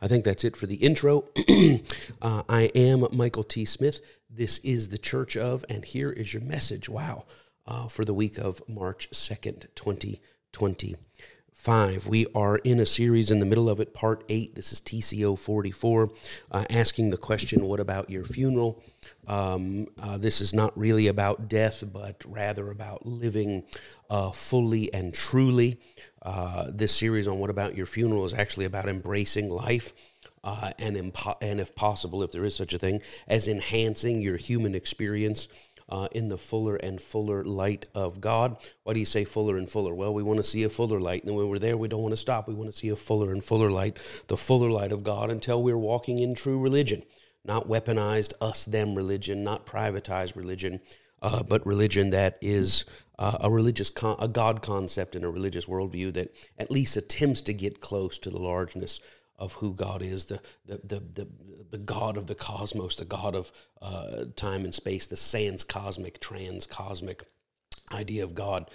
I think that's it for the intro. I am Michael T. Smith. This is the Church of, and here is your message, for the week of March 2nd, 2025. We are in a series in the middle of it, part 8. This is TCO 44, asking the question, what about your funeral? This is not really about death, but rather about living fully and truly. This series on What About Your Funeral is actually about embracing life and if possible, if there is such a thing, as enhancing your human experience in the fuller and fuller light of God. Why do you say fuller and fuller? Well, we want to see a fuller light, and then when we're there, we don't want to stop. We want to see a fuller and fuller light, the fuller light of God, until we're walking in true religion. Not weaponized us-them religion, not privatized religion, but religion that is a God concept and a religious worldview that at least attempts to get close to the largeness of who God is, the God of the cosmos, the God of time and space, the sans-cosmic, trans-cosmic idea of God.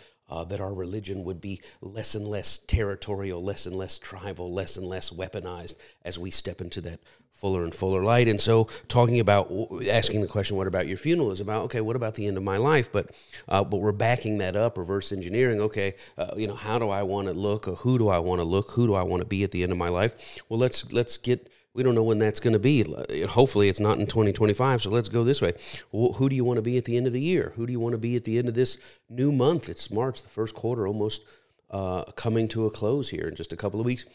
That our religion would be less and less territorial, less and less tribal, less and less weaponized as we step into that fuller and fuller light. And so talking about, asking the question, what about your funeral, is about, okay, what about the end of my life? But we're backing that up, reverse engineering, okay, how do I want to look, or who do I want to look, who do I want to be at the end of my life? Well, let's get, we don't know when that's going to be. Hopefully it's not in 2025, so let's go this way. Well, who do you want to be at the end of the year? Who do you want to be at the end of this new month? It's March, the first quarter, almost coming to a close here in just a couple of weeks.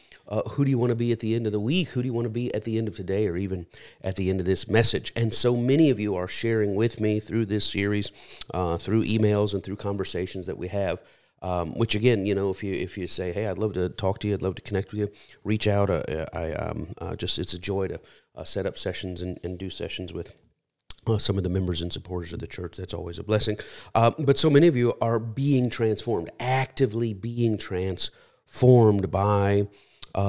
Who do you want to be at the end of the week? Who do you want to be at the end of today, or even at the end of this message? And so many of you are sharing with me through this series, through emails and through conversations that we have. Which again, if you say, hey, I'd love to talk to you, I'd love to connect with you, reach out. It's a joy to set up sessions and do sessions with some of the members and supporters of the church. That's always a blessing. But so many of you are being transformed, actively being transformed by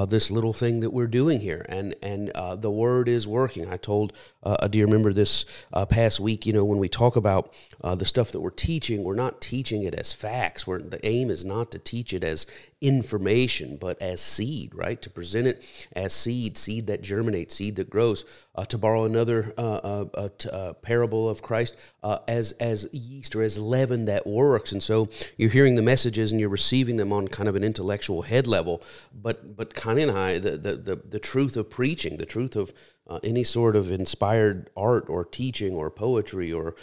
this little thing that we're doing here, and the word is working. I told a dear member this past week, when we talk about the stuff that we're teaching, we're not teaching it as facts. The aim is not to teach it as information, but as seed, right? To present it as seed that germinates, seed that grows. To borrow another parable of Christ, as yeast or as leaven that works. And so you're hearing the messages and you're receiving them on kind of an intellectual head level, but kind of high, the truth of preaching, the truth of any sort of inspired art or teaching or poetry or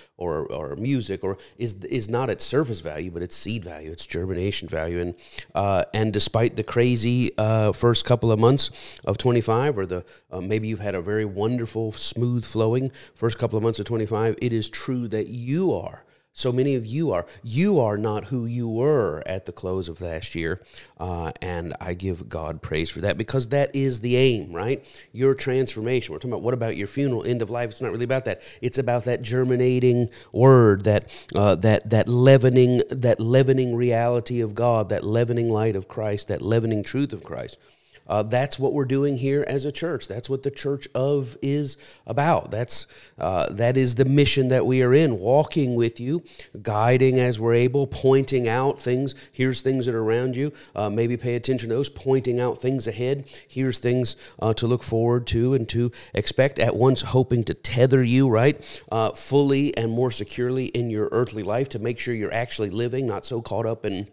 music is not at surface value, but it's seed value, it's germination value. And despite the crazy first couple of months of 25, or maybe you've had a very wonderful, smooth flowing first couple of months of 25, it is true that you are. So many of you are not who you were at the close of last year, and I give God praise for that, because that is the aim, right? Your transformation. We're talking about what about your funeral, end of life. It's not really about that. It's about that germinating word, that leavening reality of God, that leavening light of Christ, that leavening truth of Christ. That's what we're doing here as a church. That's what the Church of is about. That is the mission that we are in, walking with you, guiding as we're able, pointing out things. Here's things that are around you. Maybe pay attention to those, pointing out things ahead. Here's things to look forward to and to expect, at once hoping to tether you, right, fully and more securely in your earthly life, to make sure you're actually living, not so caught up in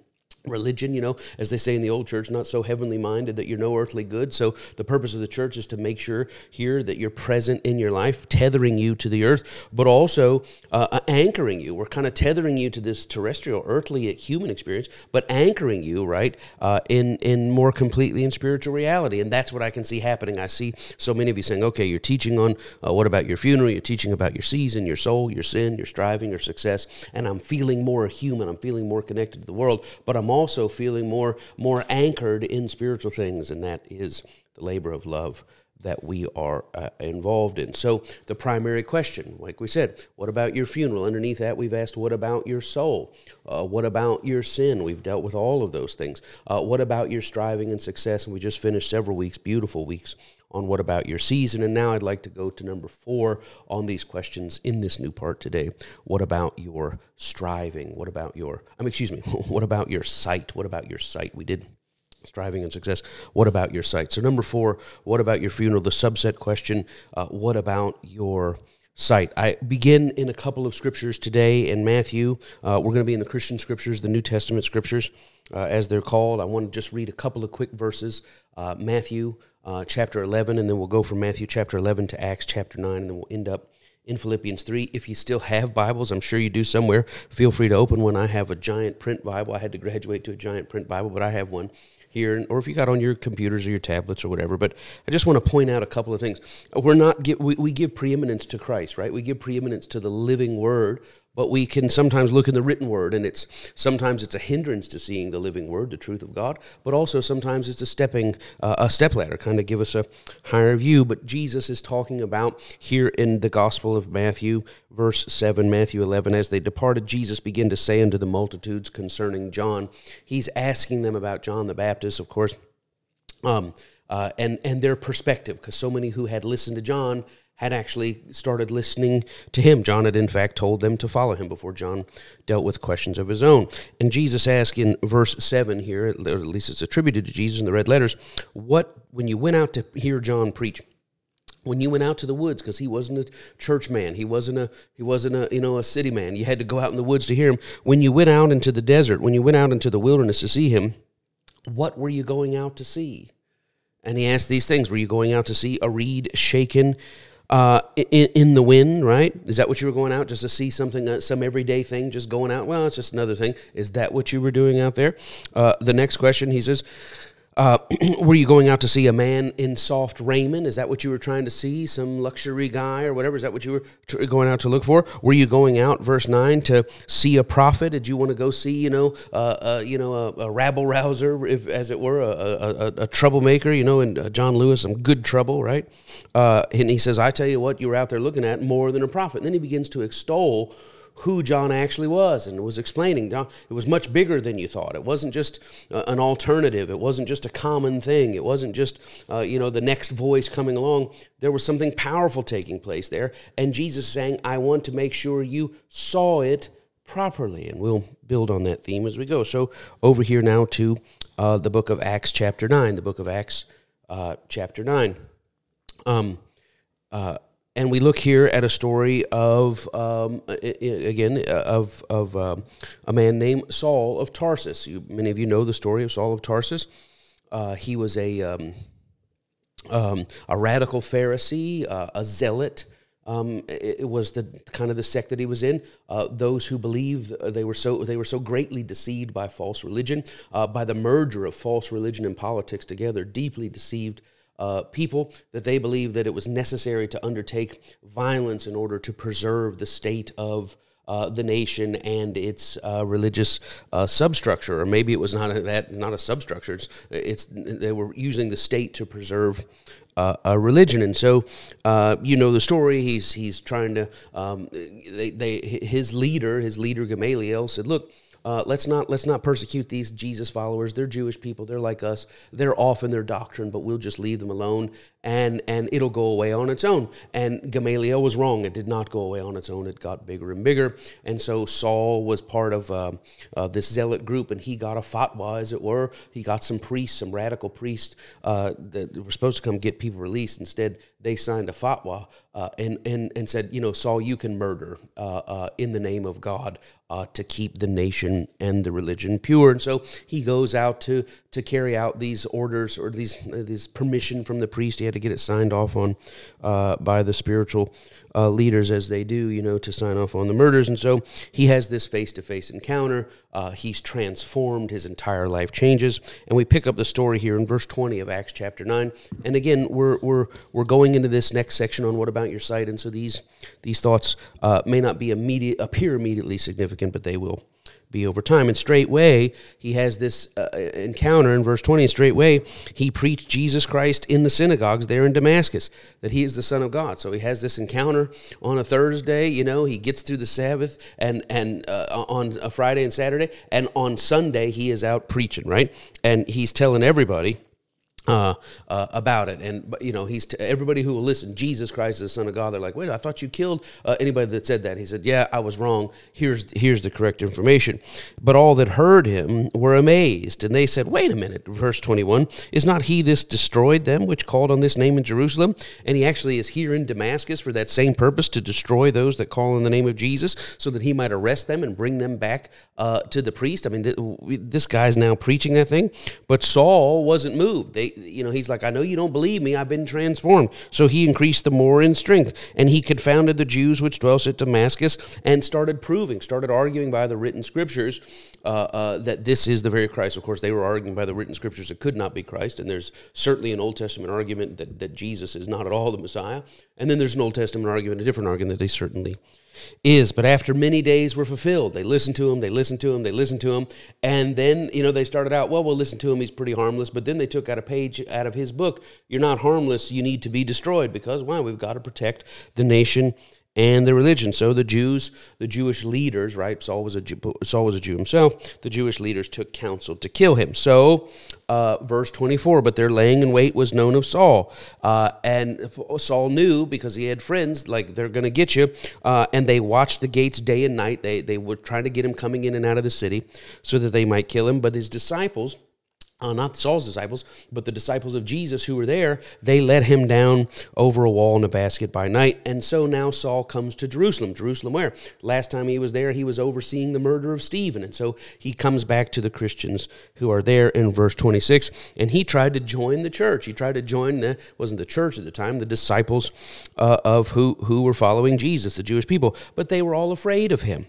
religion, as they say in the old church, not so heavenly minded that you're no earthly good. So the purpose of the church is to make sure here that you're present in your life, tethering you to the earth, but also anchoring you. We're kind of tethering you to this terrestrial, earthly, human experience, but anchoring you, right, in more completely in spiritual reality. And that's what I can see happening. I see so many of you saying, okay, you're teaching on what about your funeral? You're teaching about your season, your soul, your sin, your striving, your success, and I'm feeling more human. I'm feeling more connected to the world, but I'm also feeling more anchored in spiritual things, and that is the labor of love that we are involved in. So the primary question, like we said, what about your funeral? Underneath that, we've asked, what about your soul? What about your sin? We've dealt with all of those things. What about your striving and success? And we just finished several weeks, beautiful weeks, on what about your season. And now I'd like to go to number 4 on these questions in this new part today. What about your striving? What about your, what about your sight? What about your sight? We did Striving and success. What about your sight? So number 4, what about your funeral? The subset question, what about your sight? I begin in a couple of scriptures today in Matthew. We're going to be in the Christian scriptures, the New Testament scriptures, as they're called. I want to just read a couple of quick verses. Matthew chapter 11, and then we'll go from Matthew chapter 11 to Acts chapter 9, and then we'll end up in Philippians 3. If you still have Bibles, I'm sure you do somewhere, feel free to open one. I have a giant print Bible. I had to graduate to a giant print Bible, but I have one here, or if you got on your computers or your tablets or whatever. But I just want to point out a couple of things. We give preeminence to Christ, right? We give preeminence to the living Word, but we can sometimes look in the written Word, and sometimes it's a hindrance to seeing the living Word, the truth of God, but also sometimes it's a step ladder, kind of give us a higher view. But Jesus is talking about here in the Gospel of Matthew, verse 7, Matthew 11, as they departed, Jesus began to say unto the multitudes concerning John. He's asking them about John the Baptist, of course, and their perspective, because so many who had listened to John had actually started listening to him. John had, in fact, told them to follow him before John dealt with questions of his own. And Jesus asked in verse 7 here, or at least it's attributed to Jesus in the red letters, when you went out to hear John preach, when you went out to the woods, because he wasn't a church man, he wasn't a city man, you had to go out in the woods to hear him. When you went out into the desert, when you went out into the wilderness to see him, what were you going out to see? And he asked these things. Were you going out to see a reed shaken in the wind, right? Is that what you were going out, just to see something, some everyday thing, just going out? Well, it's just another thing. Is that what you were doing out there? The next question, he says, were you going out to see a man in soft raiment? Is that what you were trying to see? Some luxury guy or whatever? Is that what you were going out to look for? Were you going out, verse 9, to see a prophet? Did you want to go see, a rabble rouser, as it were, a troublemaker, and John Lewis, some good trouble, right? And he says, I tell you what, you were out there looking at more than a prophet. And then he begins to extol who John actually was, and was explaining, John, it was much bigger than you thought. It wasn't just an alternative. It wasn't just a common thing. It wasn't just, the next voice coming along. There was something powerful taking place there, and Jesus is saying, I want to make sure you saw it properly, and we'll build on that theme as we go. So over here now to the book of Acts chapter 9, the book of Acts chapter 9. And we look here at a story of, a man named Saul of Tarsus. Many of you know the story of Saul of Tarsus. He was a radical Pharisee, a zealot. It was the kind of the sect that he was in. Those who believed they were so greatly deceived by false religion, by the merger of false religion and politics together, deeply deceived people, that they believed that it was necessary to undertake violence in order to preserve the state of the nation and its religious substructure, or maybe it was not a substructure. They were using the state to preserve a religion, and so the story. He's trying to. His leader Gamaliel said, "Look, let's not persecute these Jesus followers. They're Jewish people. They're like us. They're off in their doctrine, but we'll just leave them alone, and it'll go away on its own." And Gamaliel was wrong. It did not go away on its own. It got bigger and bigger. And so Saul was part of this zealot group, and he got a fatwa, as it were. He got some priests, some radical priests that were supposed to come get people released. Instead, they signed a fatwa and said, Saul, you can murder in the name of God to keep the nation and the religion pure. And so he goes out to carry out these orders, or these permission from the priest. He had to get it signed off on by the spiritual leaders, as they do, to sign off on the murders. And so he has this face-to-face encounter. He's transformed. His entire life changes. And we pick up the story here in verse 20 of Acts chapter 9. And again, we're going into this next section on what about your sight. And so these thoughts may not appear immediately significant, but they will be over time. And straightway, he has this encounter in verse 20, and straightway he preached Jesus Christ in the synagogues there in Damascus, that he is the Son of God. So he has this encounter on a Thursday, he gets through the Sabbath, and on a Friday and Saturday, and on Sunday he is out preaching, right? And he's telling everybody about it. And, he's everybody who will listen, Jesus Christ is the Son of God. They're like, wait, I thought you killed anybody that said that. He said, yeah, I was wrong. Here's the correct information. But all that heard him were amazed. And they said, wait a minute, verse 21, is not he this destroyed them which called on this name in Jerusalem? And he actually is here in Damascus for that same purpose, to destroy those that call on the name of Jesus, so that he might arrest them and bring them back to the priest. I mean, this guy's now preaching that thing. But Saul wasn't moved. He's like, I know you don't believe me. I've been transformed. So he increased the more in strength, and he confounded the Jews which dwelt at Damascus, and started arguing by the written scriptures that this is the very Christ. Of course, they were arguing by the written scriptures it could not be Christ, and there's certainly an Old Testament argument that Jesus is not at all the Messiah, and then there's an Old Testament argument, a different argument, that they certainly is. But after many days were fulfilled, they listened to him, and then, they started out, well, we'll listen to him, he's pretty harmless, but then they took out a page out of his book. You're not harmless, you need to be destroyed, because, we've got to protect the nation and the religion. So the Jewish leaders, right? Saul was a Jew himself. The Jewish leaders took counsel to kill him. So, verse 24, but their laying in wait was known of Saul. And Saul knew, because he had friends, like, they're going to get you. And they watched the gates day and night. They were trying to get him coming in and out of the city so that they might kill him. But his disciples, not Saul's disciples, but the disciples of Jesus who were there, they let him down over a wall in a basket by night. And so now Saul comes to Jerusalem. Jerusalem where? Last time he was there, he was overseeing the murder of Stephen. And so he comes back to the Christians who are there in verse 26. And he tried to join the church. He tried to join wasn't the church at the time, the disciples of who were following Jesus, the Jewish people. But they were all afraid of him.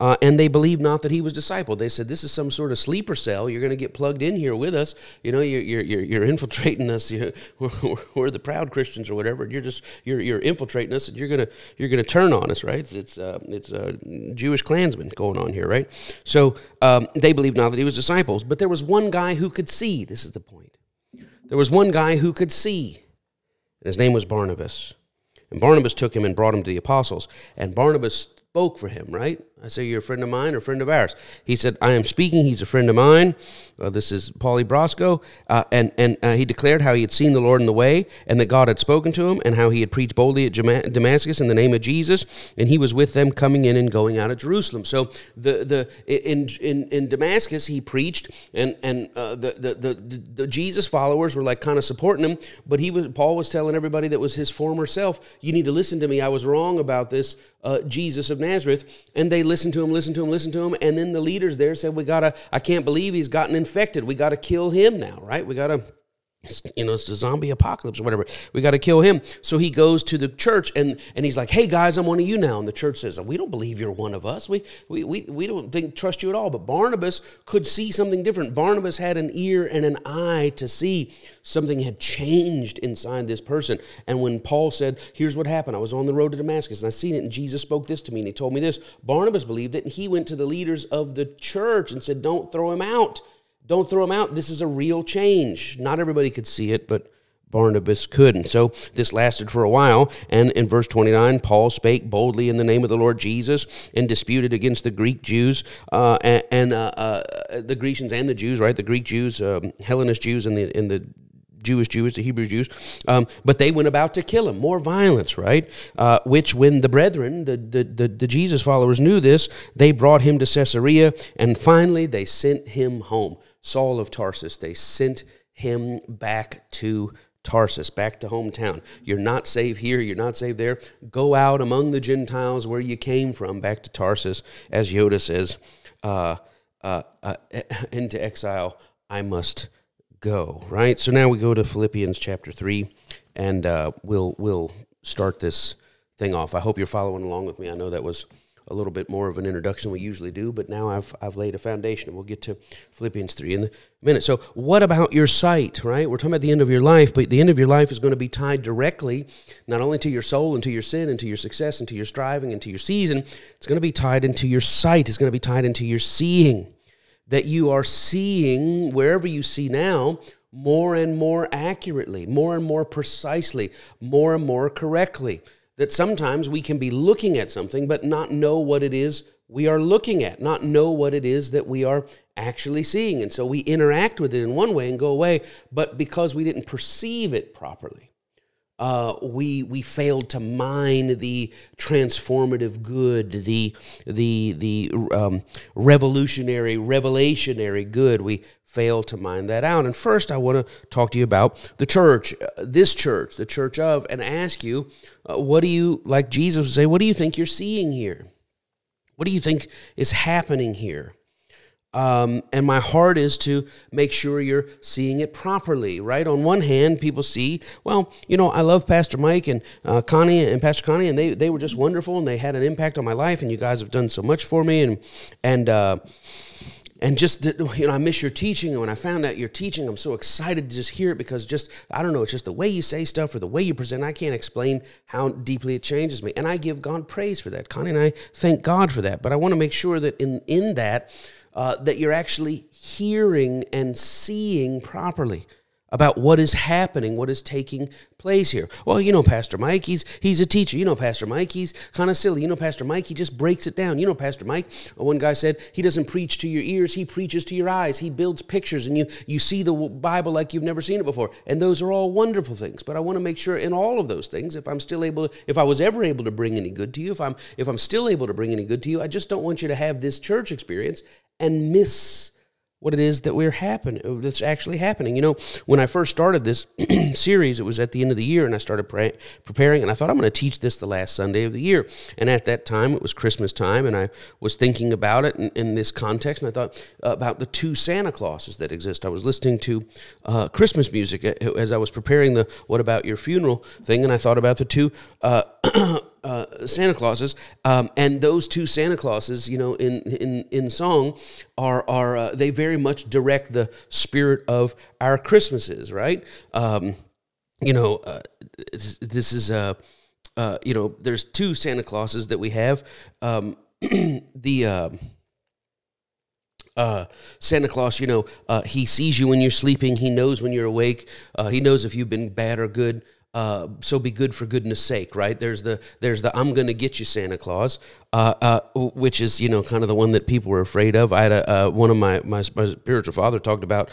And they believed not that he was discipled. They said, this is some sort of sleeper cell. You're going to get plugged in here with us. You're infiltrating us. We're the proud Christians or whatever. You're infiltrating us, and you're going to turn on us, right? It's Jewish Klansmen going on here, right? So they believed not that he was disciples. But there was one guy who could see. This is the point. There was one guy who could see, and his name was Barnabas. And Barnabas took him and brought him to the apostles. And Barnabas spoke for him, right? I say, you're a friend of mine or a friend of ours? He said, I am speaking. He's a friend of mine. This is Paulie Brosco. And he declared how he had seen the Lord in the way, and that God had spoken to him, and how he had preached boldly at Damascus in the name of Jesus. And he was with them coming in and going out of Jerusalem. So in Damascus, he preached, and the Jesus followers were like kind of supporting him. But Paul was telling everybody that was his former self, you need to listen to me. I was wrong about this Jesus of Nazareth. And they listened to him, and then the leaders there said, I can't believe he's gotten infected. We got to kill him now, right? We got to, it's the zombie apocalypse or whatever. We got to kill him. So he goes to the church, and he's like, hey, guys, I'm one of you now. And the church says, we don't believe you're one of us. We don't trust you at all. But Barnabas could see something different. Barnabas had an ear and an eye to see something had changed inside this person. And when Paul said, here's what happened. I was on the road to Damascus, and I seen it, and Jesus spoke this to me, and he told me this. Barnabas believed it, and he went to the leaders of the church and said, don't throw him out. Don't throw him out. This is a real change. Not everybody could see it, but Barnabas couldn't. So this lasted for a while, and in verse 29, Paul spake boldly in the name of the Lord Jesus and disputed against the Greek Jews and the Grecians and the Jews, right? The Greek Jews, Hellenist Jews, and the Jewish Jews, the Hebrew Jews, but they went about to kill him. More violence, right? Which when the brethren, the Jesus followers knew this, they brought him to Caesarea, and finally they sent him home. Saul of Tarsus, they sent him back to Tarsus, back to hometown. You're not safe here, you're not safe there. Go out among the Gentiles where you came from, back to Tarsus, as Yoda says, into exile I must go, right? So now we go to Philippians chapter 3, and we'll start this thing off. I hope you're following along with me. I know that was a little bit more of an introduction than we usually do, but now I've laid a foundation, and we'll get to Philippians 3 in a minute. So what about your sight, right? We're talking about the end of your life, but the end of your life is going to be tied directly not only to your soul and to your sin and to your success and to your striving and to your season. It's going to be tied into your sight. It's going to be tied into your seeing, that you are seeing wherever you see now more and more accurately, more and more precisely, more and more correctly. That sometimes we can be looking at something but not know what it is we are looking at, not know what it is that we are actually seeing. And so we interact with it in one way and go away, but because we didn't perceive it properly, we failed to mine the transformative good, the revelationary good. We fail to mine that out. And first, I want to talk to you about the church, the church of, and ask you, what do you, like Jesus would say, what do you think you're seeing here? What do you think is happening here? And my heart is to make sure you're seeing it properly, right? On one hand, people see, well, I love Pastor Mike and Connie and Pastor Connie, and they were just wonderful, and they had an impact on my life, and you guys have done so much for me, and just, I miss your teaching, and when I found out your teaching, I'm so excited to just hear it, because I don't know, it's just the way you say stuff or the way you present. I can't explain how deeply it changes me, and I give God praise for that. Connie and I thank God for that, but I want to make sure that in that, that you're actually hearing and seeing properly about what is happening, what is taking place here. Well, Pastor Mike, he's a teacher. Pastor Mike, he's kind of silly. Pastor Mike, he just breaks it down. Pastor Mike, one guy said, he doesn't preach to your ears, he preaches to your eyes. He builds pictures, and you see the Bible like you've never seen it before. And those are all wonderful things. But I want to make sure in all of those things, if I was ever able to bring any good to you, if I'm still able to bring any good to you, I just don't want you to have this church experience and miss what it is that's actually happening. When I first started this series, it was at the end of the year, and I started preparing, and I thought, I'm going to teach this the last Sunday of the year. And at that time, it was Christmas time, and I was thinking about it in this context, and I thought about the two Santa Clauses that exist. I was listening to Christmas music as I was preparing the What About Your Funeral thing, and I thought about the two Santa Clauses, and those two Santa Clauses, in song, are they very much direct the spirit of our Christmases, right? This is there's two Santa Clauses that we have. Santa Claus, he sees you when you're sleeping. He knows when you're awake. He knows if you've been bad or good. So be good for goodness sake, right? There's the I'm going to get you Santa Claus, which is, kind of the one that people were afraid of. I had one of my spiritual father talked about,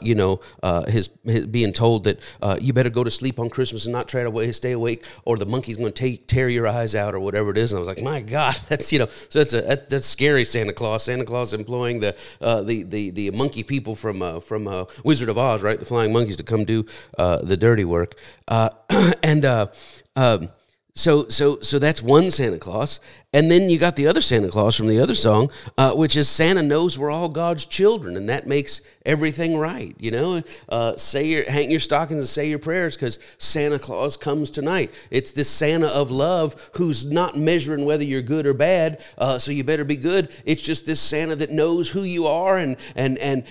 his being told that you better go to sleep on Christmas and not try to stay awake, or the monkey's going to tear your eyes out, or whatever it is. And I was like, my God, that's, so that's scary, Santa Claus. Santa Claus employing the monkey people from Wizard of Oz, right? The flying monkeys to come do the dirty work. So that's one Santa Claus. And then you got the other Santa Claus from the other song, which is Santa knows we're all God's children, and that makes everything right. Hang your stockings and say your prayers, because Santa Claus comes tonight. It's this Santa of love who's not measuring whether you're good or bad, so you better be good. It's just this Santa that knows who you are and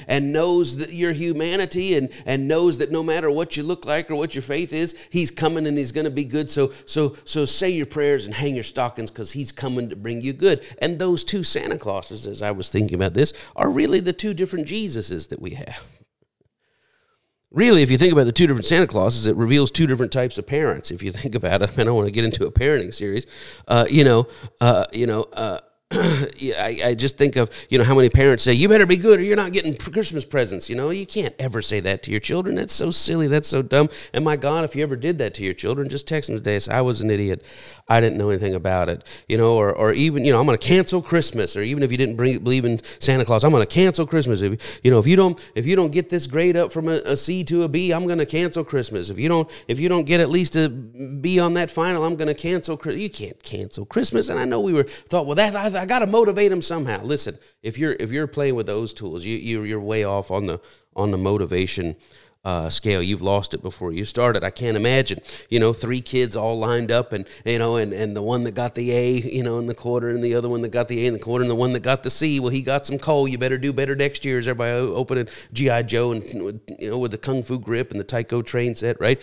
knows that your humanity and knows that no matter what you look like or what your faith is, he's coming and he's going to be good. So say your prayers and hang your stockings, because he's coming to bring you good. And those two Santa Clauses, as I was thinking about this, are really the two different Jesuses that we have. Really, if you think about the two different Santa Clauses, it reveals two different types of parents. If you think about it, I don't want to get into a parenting series. I just think of, how many parents say, you better be good or you're not getting Christmas presents. You can't ever say that to your children. That's so silly. That's so dumb. And my God, if you ever did that to your children, just text them today. Say, I was an idiot. I didn't know anything about it. Or even, I'm going to cancel Christmas. Or even if you didn't believe in Santa Claus, I'm going to cancel Christmas. If you don't get this grade up from a C to a B, I'm going to cancel Christmas. If you don't get at least a B on that final, I'm going to cancel Christmas. You can't cancel Christmas. And I know we thought, well, I got to motivate them somehow. Listen, if you're playing with those tools, you're way off on the motivation scale. You've lost it before you started. I can't imagine, 3 kids all lined up and the one that got the A, in the quarter, and the other one that got the A in the quarter, and the one that got the C. Well, he got some coal. You better do better next year. As everybody opening G.I. Joe and, with the Kung Fu grip and the Taiko train set, right?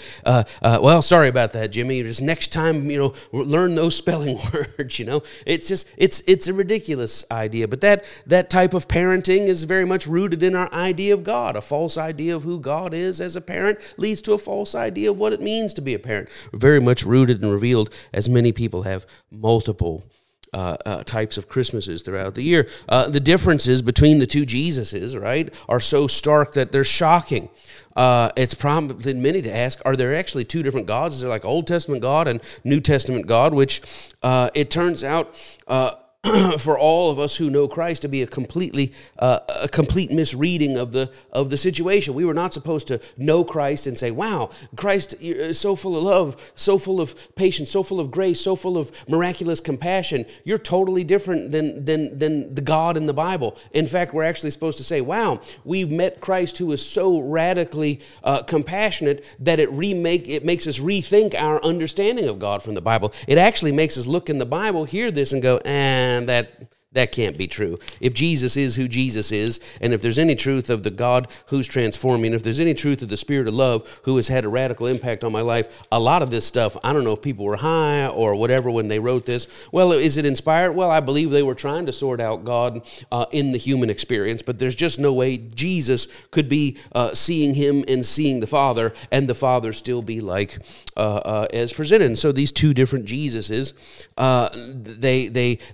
Well, sorry about that, Jimmy. Just next time, learn those spelling words, It's a ridiculous idea. But that type of parenting is very much rooted in our idea of God. A false idea of who God is as a parent leads to a false idea of what it means to be a parent. Very much rooted and revealed, as many people have multiple types of Christmases throughout the year. The differences between the two Jesuses, right, are so stark that they're shocking. It's prompted many to ask, are there actually two different gods? Is there like Old Testament God and New Testament God? Which it turns out for all of us who know Christ to be a complete misreading of the situation. We were not supposed to know Christ and say, wow, Christ is so full of love, so full of patience, so full of grace, so full of miraculous compassion. You're totally different than the God in the Bible. In fact, we're actually supposed to say, wow, we've met Christ who is so radically compassionate that it makes us rethink our understanding of God from the Bible. It actually makes us look in the Bible, hear this, and go, and that can't be true. If Jesus is who Jesus is, and if there's any truth of the God who's transforming, if there's any truth of the Spirit of love who has had a radical impact on my life, a lot of this stuff, I don't know if people were high or whatever when they wrote this. Well, is it inspired? Well, I believe they were trying to sort out God in the human experience, but there's just no way Jesus could be seeing him and seeing the Father, and the Father still be like as presented. And so these two different Jesuses,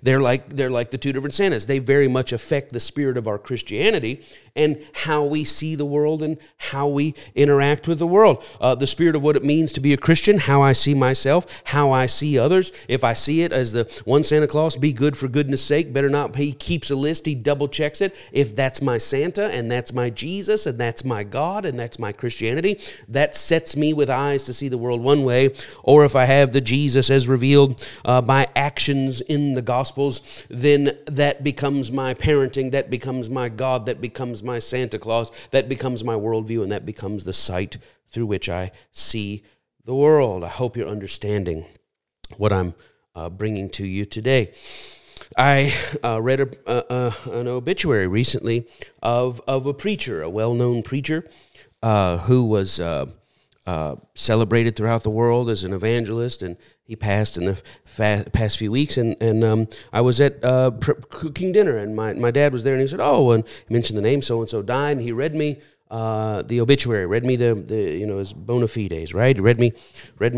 they're like the two different Santas. They very much affect the spirit of our Christianity and how we see the world and how we interact with the world. The spirit of what it means to be a Christian, how I see myself, how I see others. If I see it as the one Santa Claus, be good for goodness sake, better not, he keeps a list, he double checks it. If that's my Santa and that's my Jesus and that's my God and that's my Christianity, that sets me with eyes to see the world one way. Or if I have the Jesus as revealed by actions in the Gospels, then that becomes my parenting, that becomes my God, that becomes my Santa Claus, that becomes my worldview, and that becomes the sight through which I see the world. I hope you're understanding what I'm bringing to you today. I read an obituary recently of a preacher, a well-known preacher who was celebrated throughout the world as an evangelist, and he passed in the past few weeks, and I was at cooking dinner, and my dad was there, and he said, oh, and he mentioned the name so-and-so died, and he read me the obituary, read me the his bona fides, right? Read me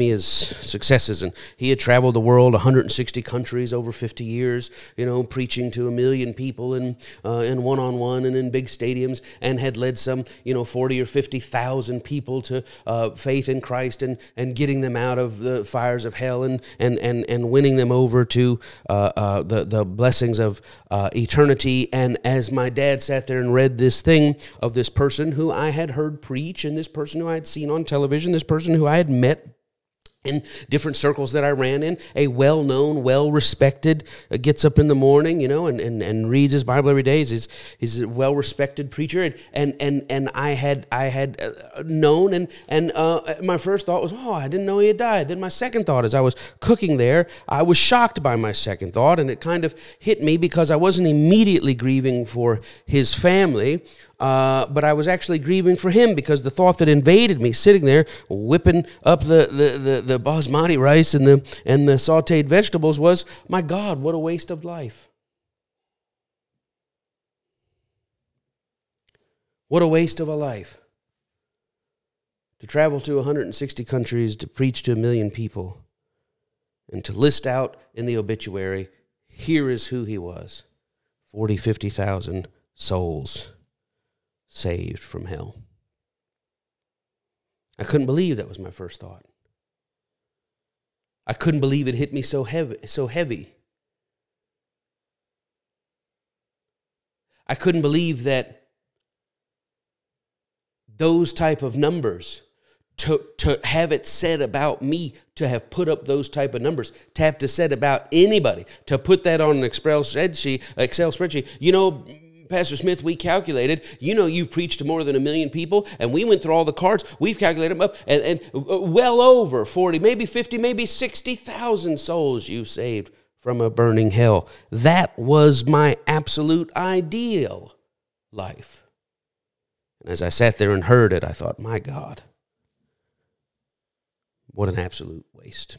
his successes, and he had traveled the world, 160 countries over 50 years, preaching to 1 million people in one-on-one and in big stadiums, and had led some 40 or 50,000 people to faith in Christ and getting them out of the fires of hell and winning them over to the blessings of eternity. And as my dad sat there and read this thing of this person who I had heard preach, and this person who I had seen on television, this person who I had met in different circles that I ran in, a well-known, well-respected, gets up in the morning, and reads his Bible every day. He's a well-respected preacher, and I had known, and my first thought was, oh, I didn't know he had died. Then my second thought, as I was cooking there, I was shocked by my second thought, and it kind of hit me because I wasn't immediately grieving for his family, but I was actually grieving for him, because the thought that invaded me, sitting there whipping up the basmati rice and the sautéed vegetables, was, my God, what a waste of life. What a waste of a life. To travel to 160 countries, to preach to 1 million people, and to list out in the obituary, here is who he was. 40, 50,000 souls saved from hell. I couldn't believe that was my first thought. I couldn't believe it hit me so heavy. I couldn't believe that those type of numbers, to have it said about me, to have put up those type of numbers, to have to said about anybody, to put that on an Excel spreadsheet. Pastor Smith, we calculated, you've preached to more than 1 million people, and we went through all the cards. We've calculated them up, and well over 40, maybe 50, maybe 60,000 souls you saved from a burning hell. That was my absolute ideal life. And as I sat there and heard it, I thought, my God, what an absolute waste.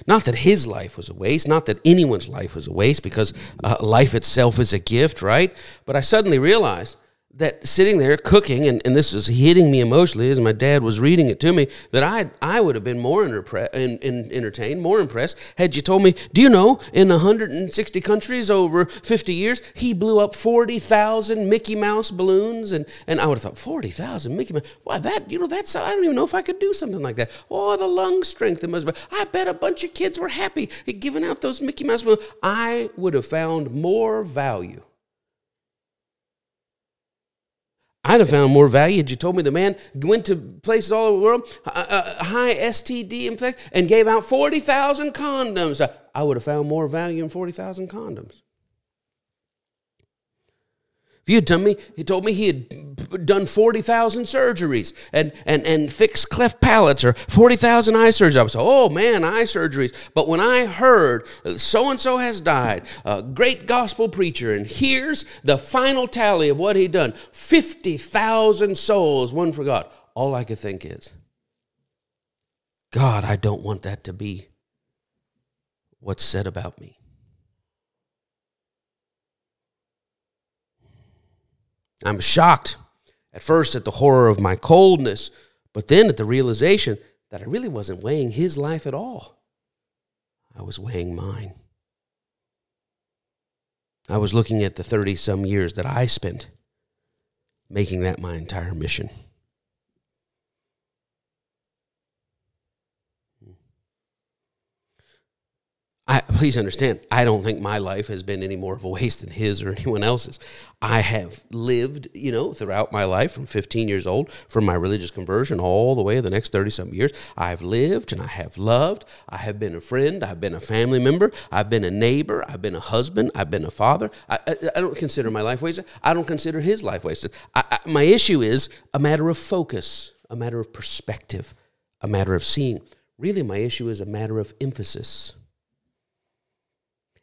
Not that his life was a waste, not that anyone's life was a waste, because life itself is a gift, right? But I suddenly realized that sitting there cooking, and this was hitting me emotionally as my dad was reading it to me, that I would have been more entertained, more impressed, had you told me, do you know, in 160 countries over 50 years, he blew up 40,000 Mickey Mouse balloons, and I would have thought, 40,000 Mickey Mouse, why that's, I don't even know if I could do something like that. Oh, the lung strength it must be. I bet a bunch of kids were happy giving out those Mickey Mouse balloons. I would have found more value. I'd have found more value had you told me the man went to places all over the world, high STD infection, and gave out 40,000 condoms. I would have found more value in 40,000 condoms. If you had told me he had done 40,000 surgeries and fixed cleft palates or 40,000 eye surgeries, I would say, oh man, eye surgeries. But when I heard so-and-so has died, a great gospel preacher, and here's the final tally of what he'd done, 50,000 souls won for God, all I could think is, God, I don't want that to be what's said about me. I'm shocked at first at the horror of my coldness, but then at the realization that I really wasn't weighing his life at all. I was weighing mine. I was looking at the 30-some years that I spent making that my entire mission. Please understand, I don't think my life has been any more of a waste than his or anyone else's. I have lived, throughout my life from 15 years old, from my religious conversion all the way to the next 30-some years. I've lived and I have loved. I have been a friend. I've been a family member. I've been a neighbor. I've been a husband. I've been a father. I don't consider my life wasted. I don't consider his life wasted. My issue is a matter of focus, a matter of perspective, a matter of seeing. Really, my issue is a matter of emphasis.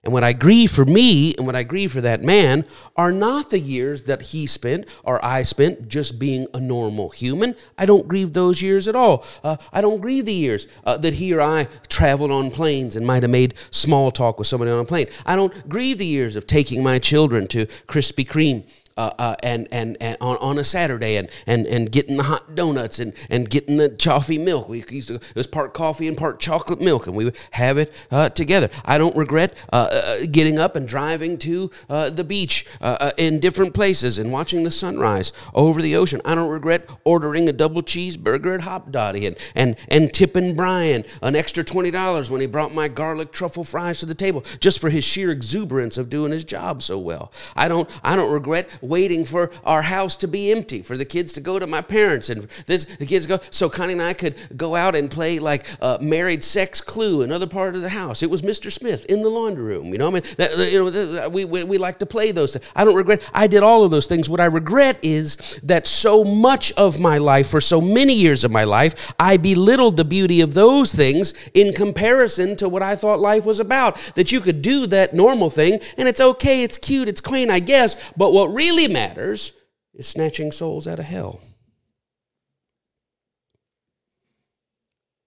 And what I grieve for me and what I grieve for that man are not the years that he spent or I spent just being a normal human. I don't grieve those years at all. I don't grieve the years that he or I traveled on planes and might have made small talk with somebody on a plane. I don't grieve the years of taking my children to Krispy Kreme and on a Saturday and getting the hot donuts and getting the coffee milk. We used to, it was part coffee and part chocolate milk, and we would have it together. I don't regret getting up and driving to the beach in different places and watching the sunrise over the ocean. I don't regret ordering a double cheeseburger at Hop Dottie and tipping Brian an extra $20 when he brought my garlic truffle fries to the table just for his sheer exuberance of doing his job so well. I don't regret waiting for our house to be empty, for the kids to go to my parents, and the kids go, so Connie and I could go out and play like married sex Clue, another part of the house. It was Mr. Smith in the laundry room. We like to play those things. I don't regret. I did all of those things. What I regret is that so much of my life, for so many years of my life, I belittled the beauty of those things in comparison to what I thought life was about. That you could do that normal thing, and it's okay, it's cute, it's quaint, I guess, but what really matters is snatching souls out of hell.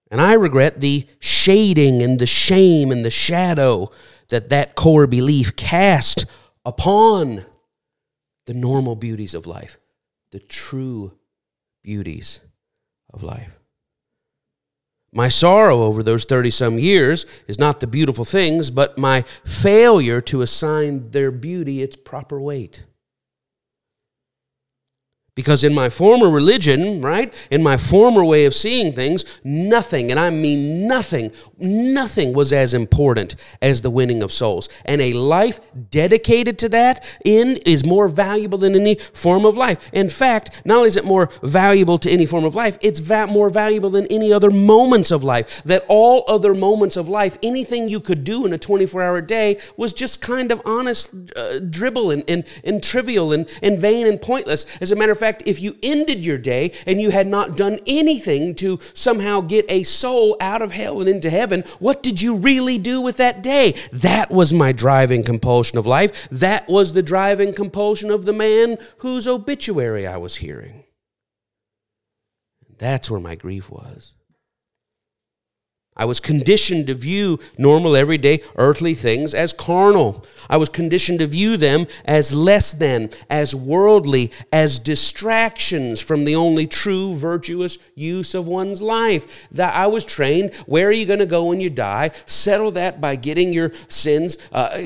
And I regret the shading and the shame and the shadow that core belief cast upon the normal beauties of life, the true beauties of life. My sorrow over those 30-some years is not the beautiful things, but my failure to assign their beauty its proper weight. Because in my former religion, right, in my former way of seeing things, nothing, and I mean nothing was as important as the winning of souls. And a life dedicated to that is more valuable than any form of life. In fact, not only is it more valuable to any form of life, it's more valuable than any other moments of life. That all other moments of life, anything you could do in a 24-hour day was just kind of honest dribble and trivial and vain and pointless. As a matter of fact, if you ended your day and you had not done anything to somehow get a soul out of hell and into heaven, what did you really do with that day? That was my driving compulsion of life. That was the driving compulsion of the man whose obituary I was hearing. That's where my grief was. I was conditioned to view normal, everyday, earthly things as carnal. I was conditioned to view them as less than, as worldly, as distractions from the only true, virtuous use of one's life. That I was trained, where are you going to go when you die? Settle that by getting your sins.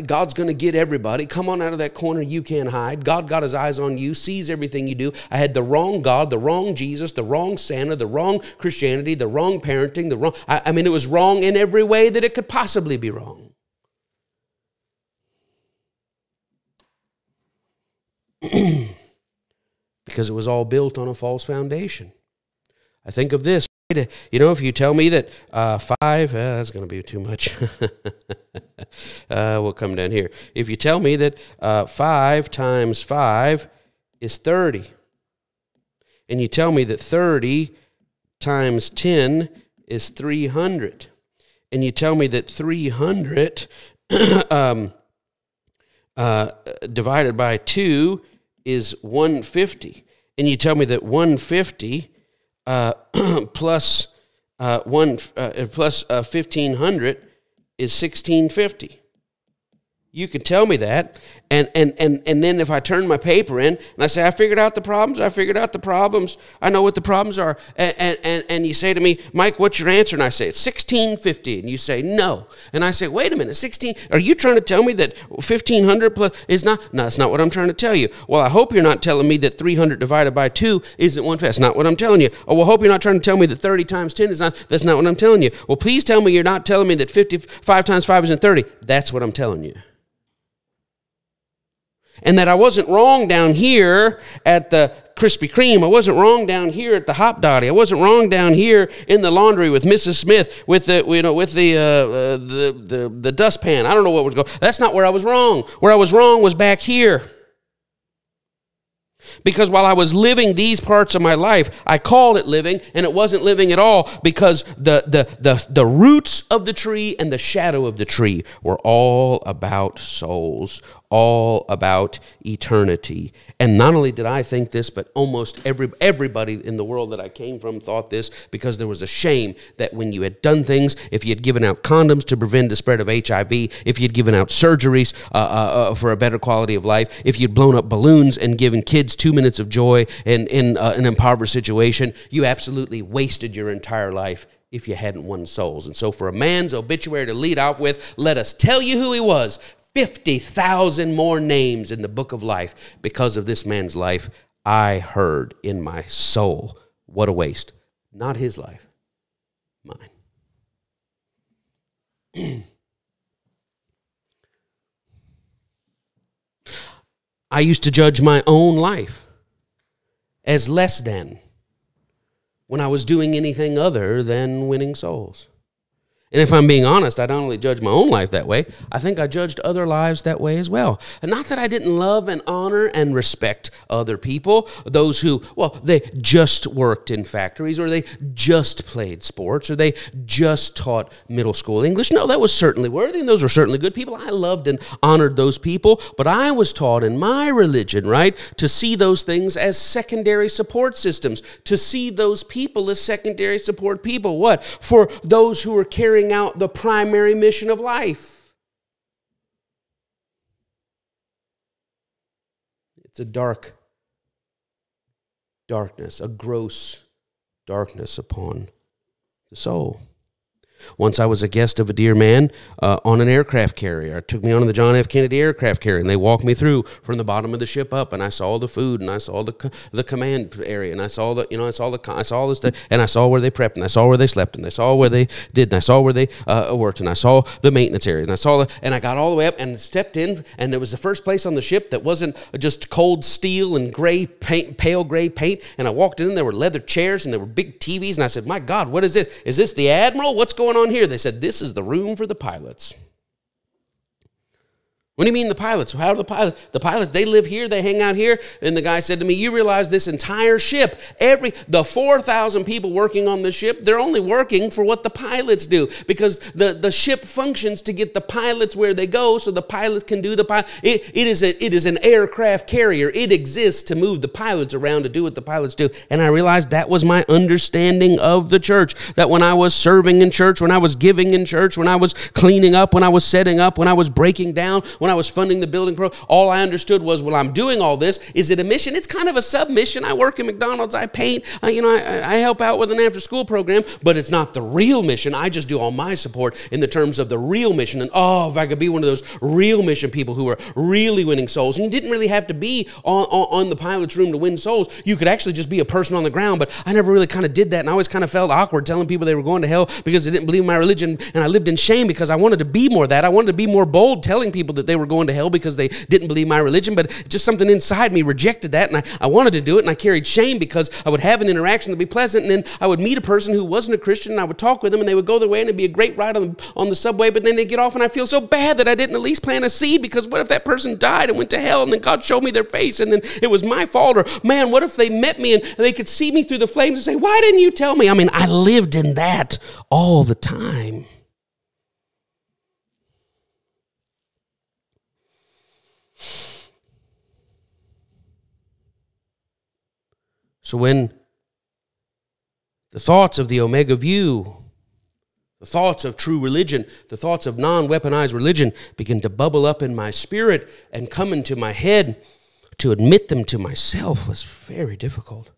God's going to get everybody. Come on out of that corner, you can't hide. God got his eyes on you, sees everything you do. I had the wrong God, the wrong Jesus, the wrong Santa, the wrong Christianity, the wrong parenting, the wrong... I mean, it was wrong in every way that it could possibly be wrong. Because it was all built on a false foundation. I think of this. You know, if you tell me that 5, that's going to be too much. We'll come down here. If you tell me that 5 times 5 is 30, and you tell me that 30 times 10 is 300, and you tell me that 300 divided by 2 is 150, and you tell me that 150 plus 1,500 is 1650. You can tell me that, and then if I turn my paper in and I say, I figured out the problems, I know what the problems are, and you say to me, Mike, what's your answer? And I say, it's 1650, and you say, no. And I say, wait a minute, 16, are you trying to tell me that 1,500 plus is not? No, that's not what I'm trying to tell you. Well, I hope you're not telling me that 300 divided by 2 isn't 150. That's not what I'm telling you. Oh, well, I hope you're not trying to tell me that 30 times 10 is not. That's not what I'm telling you. Well, please tell me you're not telling me that 55 times 5 isn't 30. That's what I'm telling you. And that I wasn't wrong down here at the Krispy Kreme. I wasn't wrong down here at the Hop Dotty. I wasn't wrong down here in the laundry with Mrs. Smith with the dustpan. I don't know what was going. That's not where I was wrong. Where I was wrong was back here. Because while I was living these parts of my life, I called it living, and it wasn't living at all, because the roots of the tree and the shadow of the tree were all about souls, all about eternity. And not only did I think this, but almost everybody in the world that I came from thought this, because there was a shame that when you had done things, if you had given out condoms to prevent the spread of HIV, if you'd given out surgeries for a better quality of life, if you'd blown up balloons and given kids 2 minutes of joy in an impoverished situation, you absolutely wasted your entire life if you hadn't won souls. And so for a man's obituary to lead off with, let us tell you who he was, 50,000 more names in the book of life because of this man's life, I heard in my soul, what a waste. Not his life, mine. I used to judge my own life as less than when I was doing anything other than winning souls. And if I'm being honest, I don't only judge my own life that way, I think I judged other lives that way as well. And not that I didn't love and honor and respect other people, those who, well, they just worked in factories, or they just played sports, or they just taught middle school English. No, that was certainly worthy, and those were certainly good people. I loved and honored those people, but I was taught in my religion, right, to see those things as secondary support systems, to see those people as secondary support people. What? For those who were carrying out the primary mission of life. It's a darkness, a gross darkness upon the soul. Once I was a guest of a dear man on an aircraft carrier. It took me on the John F. Kennedy aircraft carrier, and they walked me through from the bottom of the ship up, and I saw the food, and I saw the command area, and I saw this, and I saw where they prepped, and I saw where they slept, and I saw where they did, and I saw where they worked, and I saw the maintenance area, and I got all the way up and stepped in, and it was the first place on the ship that wasn't just cold steel and gray paint, pale gray paint, and I walked in, there were leather chairs, and there were big TVs, and I said, my God, what is this? Is this the Admiral? What's going on here? They said, this is the room for the pilots. What do you mean the pilots? How are the pilots? The pilots, they live here, they hang out here. And the guy said to me, you realize this entire ship, the 4,000 people working on the ship, they're only working for what the pilots do. Because the ship functions to get the pilots where they go so the pilots can do the pilot. It is an aircraft carrier. It exists to move the pilots around to do what the pilots do. And I realized that was my understanding of the church. That when I was serving in church, when I was giving in church, when I was cleaning up, when I was setting up, when I was breaking down, when I was funding the building program, all I understood was, well, I'm doing all this. Is it a mission? It's kind of a sub-mission. I work in McDonald's. I paint. I help out with an after-school program, but it's not the real mission. I just do all my support in the terms of the real mission. And if I could be one of those real mission people who are really winning souls. And you didn't really have to be on the pilot's room to win souls. You could actually just be a person on the ground, but I never really kind of did that. And I always kind of felt awkward telling people they were going to hell because they didn't believe in my religion. And I lived in shame because I wanted to be more that. I wanted to be more bold telling people that they were going to hell because they didn't believe my religion, but just something inside me rejected that, and I wanted to do it, and I carried shame because I would have an interaction that would be pleasant, and then I would meet a person who wasn't a Christian, and I would talk with them, and they would go their way, and it'd be a great ride on the subway, but then they'd get off, and I feel so bad that I didn't at least plant a seed, because what if that person died and went to hell, and then God showed me their face, and then it was my fault, or man, what if they met me, and they could see me through the flames and say, why didn't you tell me? I mean, I lived in that all the time. So when the thoughts of the Omega view, the thoughts of true religion, the thoughts of non-weaponized religion begin to bubble up in my spirit and come into my head, to admit them to myself was very difficult.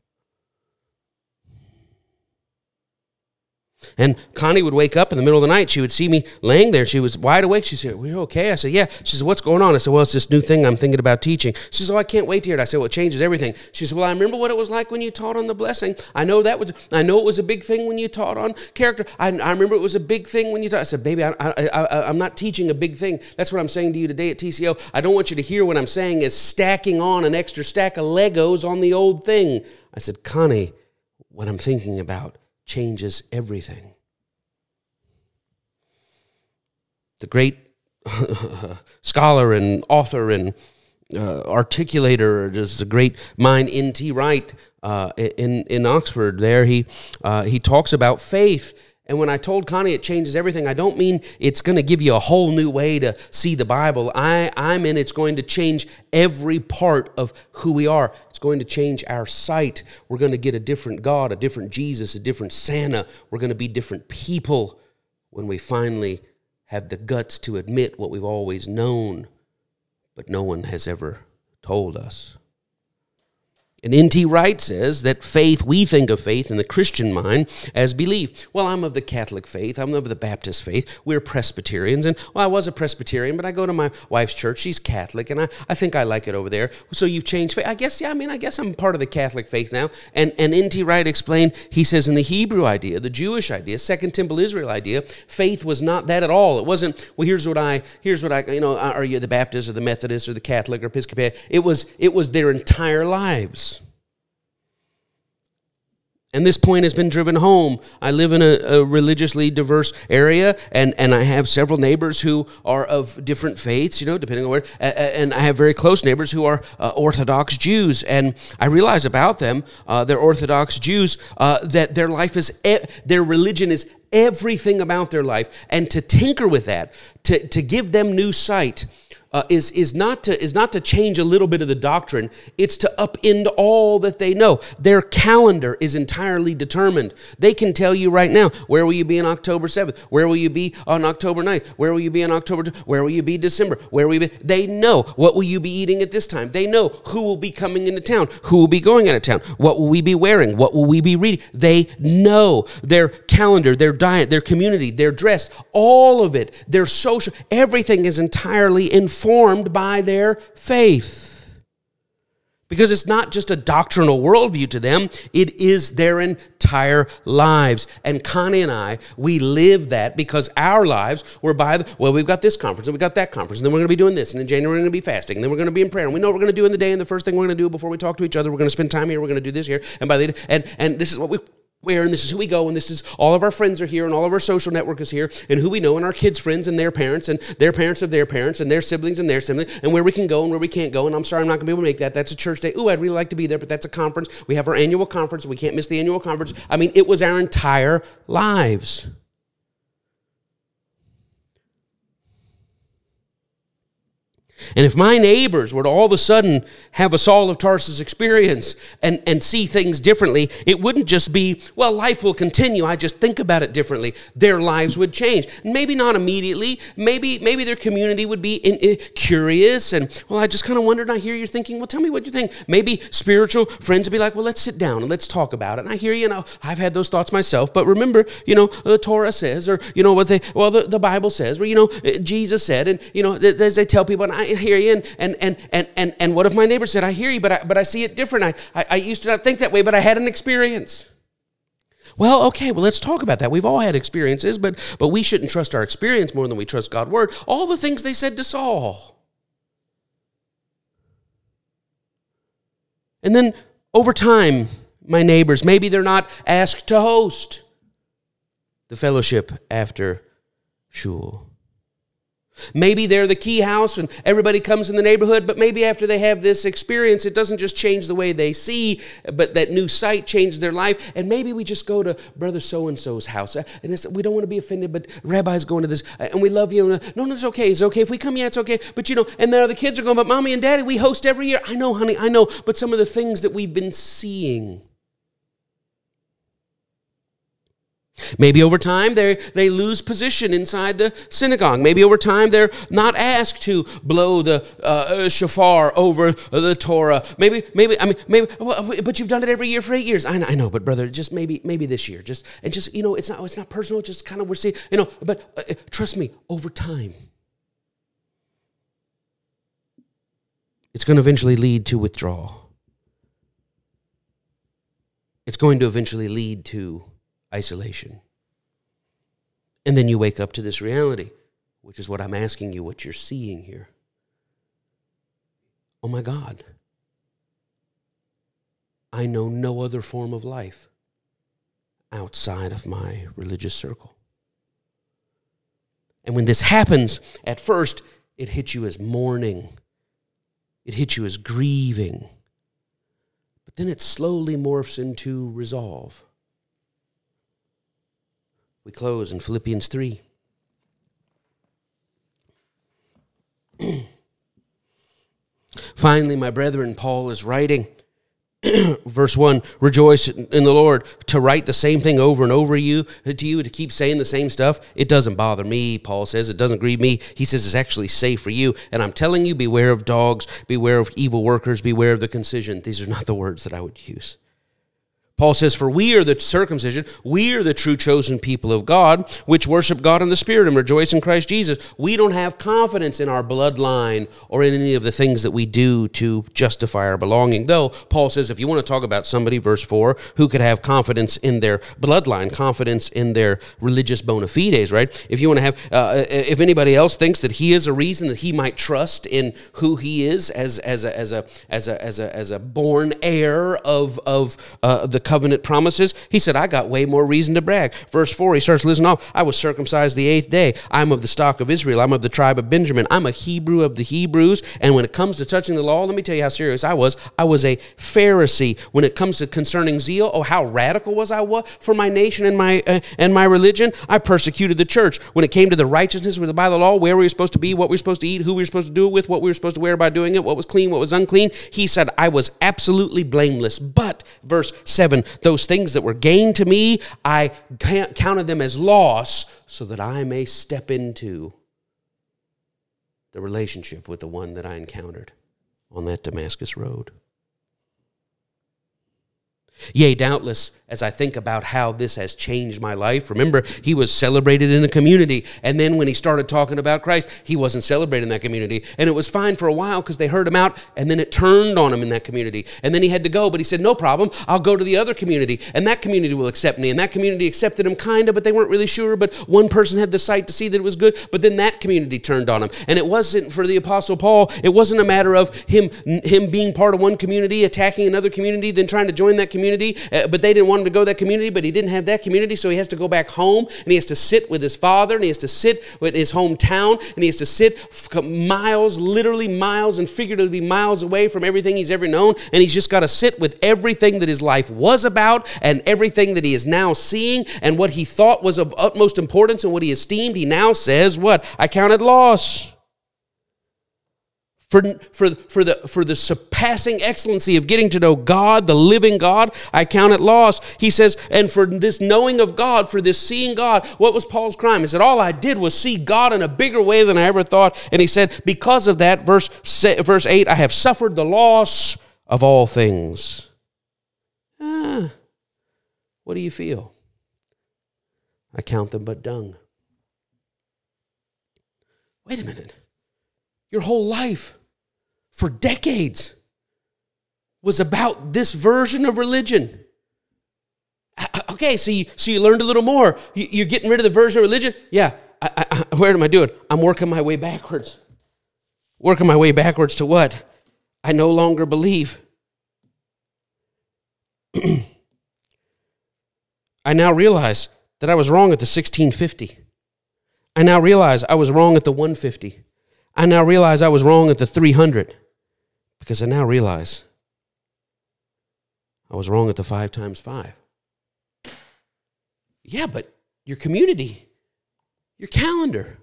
And Connie would wake up in the middle of the night. She would see me laying there. She was wide awake. She said, "We're okay?" I said, "Yeah." She said, "What's going on?" I said, "Well, it's this new thing I'm thinking about teaching." She said, "Oh, I can't wait to hear it." I said, "Well, it changes everything." She said, "Well, I remember what it was like when you taught on the blessing. I know it was a big thing when you taught on character. I remember it was a big thing when you taught." I said, "Baby, I'm not teaching a big thing. That's what I'm saying to you today at TCO. I don't want you to hear what I'm saying is stacking on an extra stack of Legos on the old thing." I said, "Connie, what I'm thinking about changes everything." The great scholar and author and articulator, just a great mind, N.T. Wright in Oxford. There he talks about faith. And when I told Connie it changes everything, I don't mean it's going to give you a whole new way to see the Bible. I mean it's going to change every part of who we are. It's going to change our sight. We're going to get a different God, a different Jesus, a different Santa. We're going to be different people when we finally have the guts to admit what we've always known, but no one has ever told us. And N.T. Wright says that faith, we think of faith in the Christian mind as belief. Well, I'm of the Catholic faith. I'm of the Baptist faith. We're Presbyterians. And, well, I was a Presbyterian, but I go to my wife's church. She's Catholic, and I think I like it over there. So you've changed faith. I guess I'm part of the Catholic faith now. And N.T. Wright explained, he says in the Hebrew idea, the Jewish idea, Second Temple Israel idea, faith was not that at all. It wasn't, well, here's what I, are you the Baptist or the Methodist or the Catholic or Episcopalian? It was their entire lives. And this point has been driven home. I live in a religiously diverse area, and I have several neighbors who are of different faiths, depending on where. And I have very close neighbors who are Orthodox Jews. And I realize about them, they're Orthodox Jews, that their religion is everything about their life. And to tinker with that, to give them new sight, is not to change a little bit of the doctrine. It's to upend all that they know. Their calendar is entirely determined. They can tell you right now, where will you be on October 7th? Where will you be on October 9th? Where will you be on October 2nd? Where will you be December? Where will you be? They know. What will you be eating at this time? They know who will be coming into town, who will be going out of town, what will we be wearing, what will we be reading. They know their calendar, their diet, their community, their dress, all of it, their social, everything is entirely informed by their faith. Because it's not just a doctrinal worldview to them, it is their entire lives. And Connie and I, we live that because our lives were we've got this conference, and we've got that conference, and then we're going to be doing this, and in January we're going to be fasting, and then we're going to be in prayer, and we know what we're going to do in the day, and the first thing we're going to do before we talk to each other, we're going to spend time here, we're going to do this here, and this is what we where, and this is who we go, and this is all of our friends are here, and all of our social network is here, and who we know, and our kids' friends, and their parents of their parents, and their siblings, and where we can go and where we can't go. And I'm sorry, I'm not going to be able to make that. That's a church day. Ooh, I'd really like to be there, but that's a conference. We have our annual conference. We can't miss the annual conference. I mean, it was our entire lives. And if my neighbors were to all of a sudden have a Saul of Tarsus experience and see things differently, it wouldn't just be, well, life will continue. I just think about it differently. Their lives would change. Maybe not immediately. Maybe their community would be curious. And, well, I just kind of wondered. And I hear you're thinking, well, tell me what you think. Maybe spiritual friends would be like, well, let's sit down and let's talk about it. And I hear, I've had those thoughts myself. But remember, the Torah says, or, the Bible says, or, Jesus said, and, as they tell people, and I hear you, and what if my neighbor said, I hear you, but I see it different. I used to not think that way, but I had an experience. Well, okay, let's talk about that. We've all had experiences, but we shouldn't trust our experience more than we trust God's word. All the things they said to Saul. And then over time, my neighbors, maybe they're not asked to host the fellowship after shul. Maybe they're the key house and everybody comes in the neighborhood, but maybe after they have this experience, it doesn't just change the way they see, but that new sight changes their life. And maybe we just go to Brother So-and-so's house. And we don't want to be offended, but Rabbi's going to this, and we love you. No, it's okay. It's okay. If we come, yeah, it's okay. But, and the other kids are going, but Mommy and Daddy, we host every year. I know, honey, I know. But some of the things that we've been seeing. Maybe over time they lose position inside the synagogue. Maybe over time they're not asked to blow the shofar over the Torah. Maybe. But you've done it every year for 8 years. I know, but brother, just maybe this year. It's not personal. Just kind of we're seeing. But trust me, over time, it's going to eventually lead to withdrawal. It's going to eventually lead to isolation. And then you wake up to this reality, which is what I'm asking you, what you're seeing here. Oh my God. I know no other form of life outside of my religious circle. And when this happens, at first, it hits you as mourning. It hits you as grieving. But then it slowly morphs into resolve. We close in Philippians 3. Finally, my brethren, Paul is writing, verse 1, rejoice in the Lord. To write the same thing over and over to you, to keep saying the same stuff, it doesn't bother me, Paul says. It doesn't grieve me. He says it's actually safe for you. And I'm telling you, beware of dogs, beware of evil workers, beware of the concision. These are not the words that I would use. Paul says, for we are the circumcision, we are the true chosen people of God, which worship God in the Spirit and rejoice in Christ Jesus. We don't have confidence in our bloodline or in any of the things that we do to justify our belonging. Though, Paul says, if you want to talk about somebody, verse 4, who could have confidence in their bloodline, confidence in their religious bona fides, right? If you want to have, if anybody else thinks that he is a reason that he might trust in who he is as a born heir of the covenant promises, he said, I got way more reason to brag. Verse 4, he starts listing off, I was circumcised the 8th day. I'm of the stock of Israel. I'm of the tribe of Benjamin. I'm a Hebrew of the Hebrews. And when it comes to touching the law, let me tell you how serious I was. I was a Pharisee. When it comes to concerning zeal, how radical was I for my nation and my religion? I persecuted the church. When it came to the righteousness by the law, where we were supposed to be, what we were supposed to eat, who we were supposed to do it with, what we were supposed to wear by doing it, what was clean, what was unclean, he said, I was absolutely blameless. But, verse 7, those things that were gained to me, I counted them as loss so that I may step into the relationship with the one that I encountered on that Damascus road. Yea, doubtless, as I think about how this has changed my life, remember, he was celebrated in a community, and then when he started talking about Christ, he wasn't celebrated in that community, and it was fine for a while because they heard him out, and then it turned on him in that community, and then he had to go, but he said, no problem, I'll go to the other community, and that community will accept me, and that community accepted him kind of, but they weren't really sure, but one person had the sight to see that it was good, but then that community turned on him, and it wasn't for the Apostle Paul, it wasn't a matter of him being part of one community, attacking another community, then trying to join that community. community, but they didn't want him to go to that community, but he didn't have that community, so he has to go back home, and he has to sit with his father, and he has to sit with his hometown, and he has to sit miles, literally miles and figuratively miles away from everything he's ever known, and he's just got to sit with everything that his life was about and everything that he is now seeing, and what he thought was of utmost importance and what he esteemed, he now says, what? I count it loss. For the surpassing excellency of getting to know God, the living God, I count it loss. He says, and for this knowing of God, for this seeing God, what was Paul's crime? He said, all I did was see God in a bigger way than I ever thought. And he said, because of that, verse 8, I have suffered the loss of all things. What do you feel? I count them but dung. Wait a minute. Your whole life, for decades, was about this version of religion. Okay, so you learned a little more. You're getting rid of the version of religion? Yeah. Where am I doing? I'm working my way backwards. Working my way backwards to what? I no longer believe. I now realize that I was wrong at the 1650. I now realize I was wrong at the 150. I now realize I was wrong at the 300. Because I now realize I was wrong at the 5 times 5. Yeah, but your community, your calendar,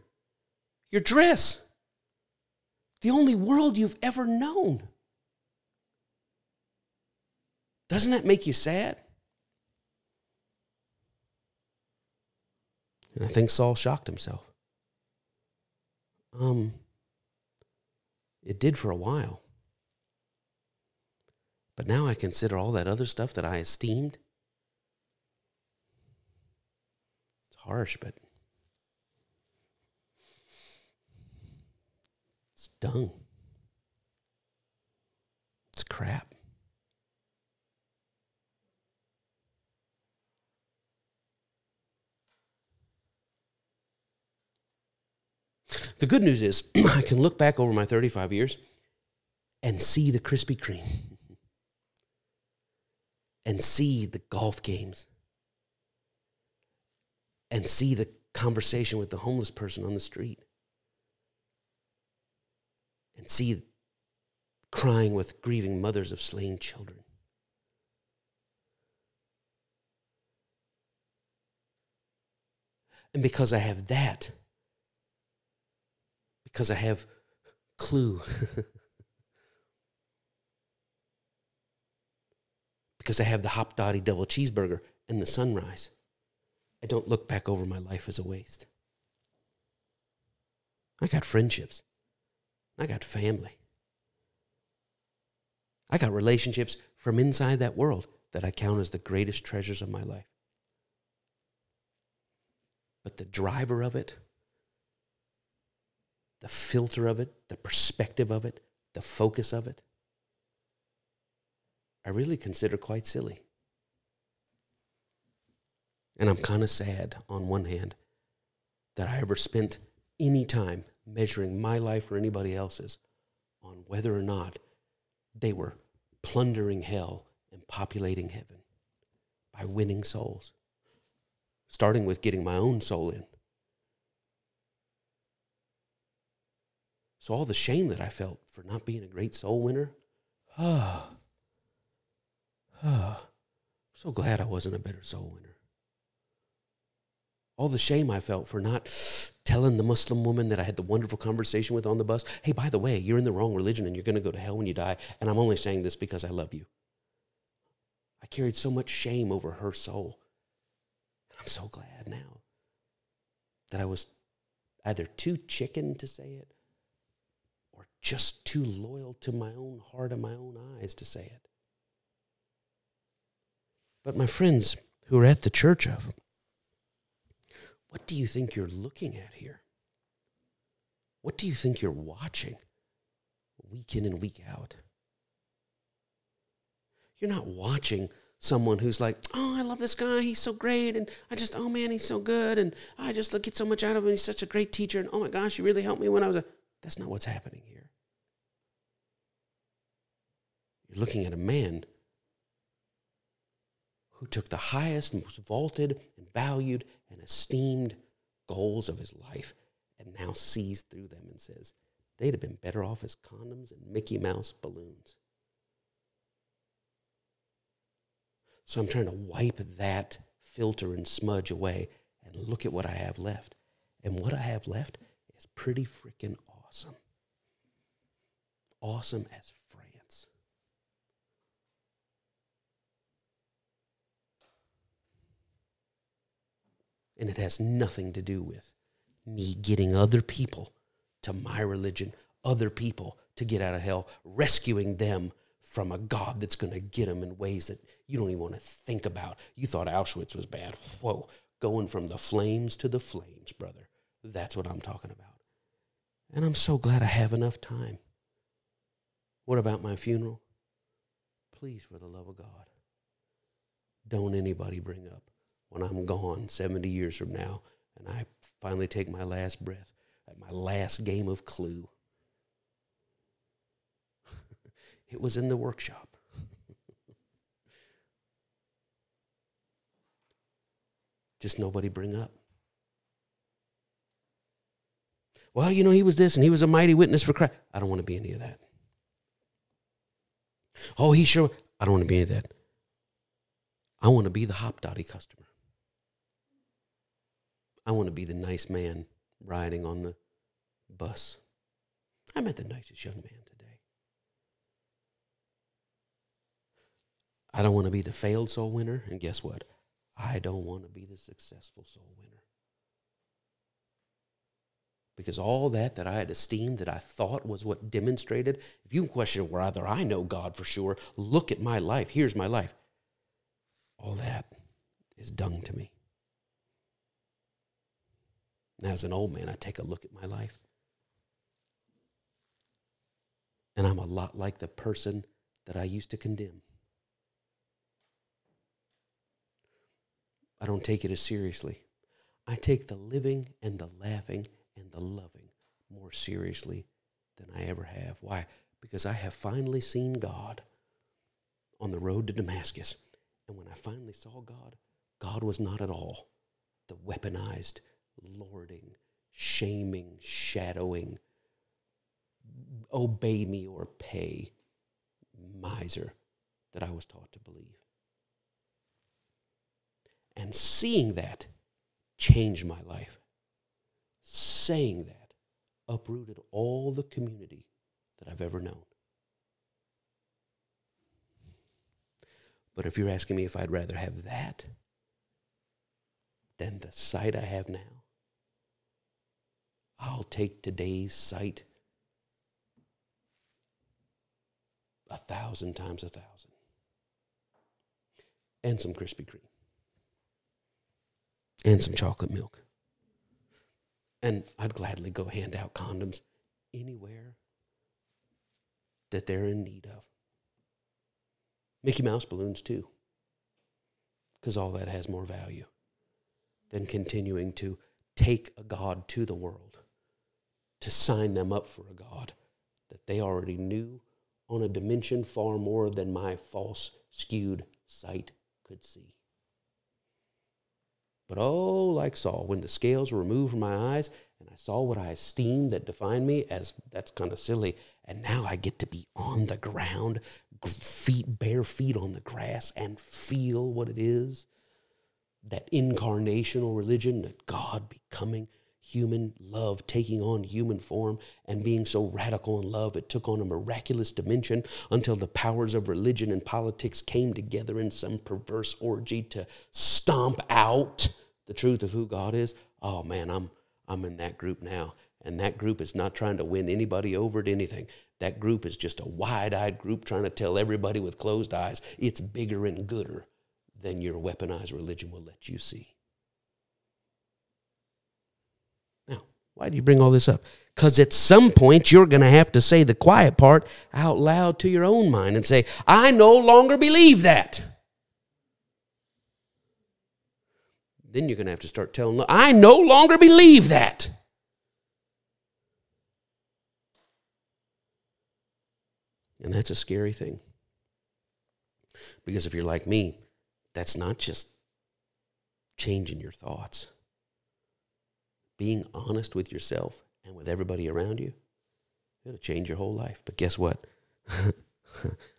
your dress, the only world you've ever known. Doesn't that make you sad? And I think Saul shocked himself. It did for a while. But now I consider all that other stuff that I esteemed. It's harsh, but it's dung. It's crap. The good news is I can look back over my 35 years and see the Krispy Kreme and see the golf games and see the conversation with the homeless person on the street and see crying with grieving mothers of slain children. And because I have that, because I have Clue, because I have the Hop Dottie double cheeseburger and the sunrise, I don't look back over my life as a waste. I got friendships. I got family. I got relationships from inside that world that I count as the greatest treasures of my life. But the driver of it, the filter of it, the perspective of it, the focus of it, I really consider quite silly. And I'm kind of sad, on one hand, that I ever spent any time measuring my life or anybody else's on whether or not they were plundering hell and populating heaven by winning souls, starting with getting my own soul in. So all the shame that I felt for not being a great soul winner, so glad I wasn't a better soul winner. All the shame I felt for not telling the Muslim woman that I had the wonderful conversation with on the bus, hey, by the way, you're in the wrong religion and you're going to go to hell when you die, and I'm only saying this because I love you. I carried so much shame over her soul. I'm so glad now that I was either too chicken to say it or just too loyal to my own heart and my own eyes to say it. But my friends who are at the church of, what do you think you're looking at here? What do you think you're watching week in and week out? You're not watching someone who's like, oh, I love this guy, he's so great, and oh man, he's so good, and I just get so much out of him, he's such a great teacher, and oh my gosh, he really helped me when I was That's not what's happening here. You're looking at a man who took the highest, most vaulted and valued and esteemed goals of his life and now sees through them and says, they'd have been better off as condoms and Mickey Mouse balloons. So I'm trying to wipe that filter and smudge away and look at what I have left. And what I have left is pretty freaking awesome. Awesome as France. And it has nothing to do with me getting other people to my religion, other people to get out of hell, rescuing them from a God that's going to get them in ways that you don't even want to think about. You thought Auschwitz was bad. Whoa, going from the flames to the flames, brother. That's what I'm talking about. And I'm so glad I have enough time. What about my funeral? Please, for the love of God, don't anybody bring up when I'm gone 70 years from now and I finally take my last breath at my last game of Clue. It was in the workshop. Just nobody bring up. Well, you know, he was this and he was a mighty witness for Christ. I don't want to be any of that. Oh, he sure. I don't want to be any of that. I want to be the Hop Dotty customer. I want to be the nice man riding on the bus. I met the nicest young man today. I don't want to be the failed soul winner. And guess what? I don't want to be the successful soul winner. Because all that I had esteemed, that I thought was what demonstrated, if you question whether I know God for sure, look at my life. Here's my life. All that is dung to me. Now, as an old man, I take a look at my life. And I'm a lot like the person that I used to condemn. I don't take it as seriously. I take the living and the laughing and the loving more seriously than I ever have. Why? Because I have finally seen God on the road to Damascus. And when I finally saw God, God was not at all the weaponized, lording, shaming, shadowing, obey me or pay miser that I was taught to believe. And seeing that changed my life. Saying that uprooted all the community that I've ever known. But if you're asking me if I'd rather have that than the sight I have now, I'll take today's sight 1,000 times 1,000. And some Krispy Kreme. And some chocolate milk. And I'd gladly go hand out condoms anywhere that they're in need of. Mickey Mouse balloons too. Because all that has more value than continuing to take a God to the world, to sign them up for a God that they already knew on a dimension far more than my false, skewed sight could see. But oh, like Saul, when the scales were removed from my eyes and I saw what I esteemed that defined me as, that's kind of silly, and now I get to be on the ground, bare feet on the grass, and feel what it is, that incarnational religion, that God becoming human, love taking on human form and being so radical in love, it took on a miraculous dimension until the powers of religion and politics came together in some perverse orgy to stomp out the truth of who God is. Oh man, I'm in that group now. And that group is not trying to win anybody over to anything. That group is just a wide-eyed group trying to tell everybody with closed eyes it's bigger and gooder than your weaponized religion will let you see. Now, why do you bring all this up? Because at some point you're going to have to say the quiet part out loud to your own mind and say, I no longer believe that. Then you're going to have to start telling, I no longer believe that. And that's a scary thing. Because if you're like me, that's not just changing your thoughts. Being honest with yourself and with everybody around you, it'll change your whole life. But guess what?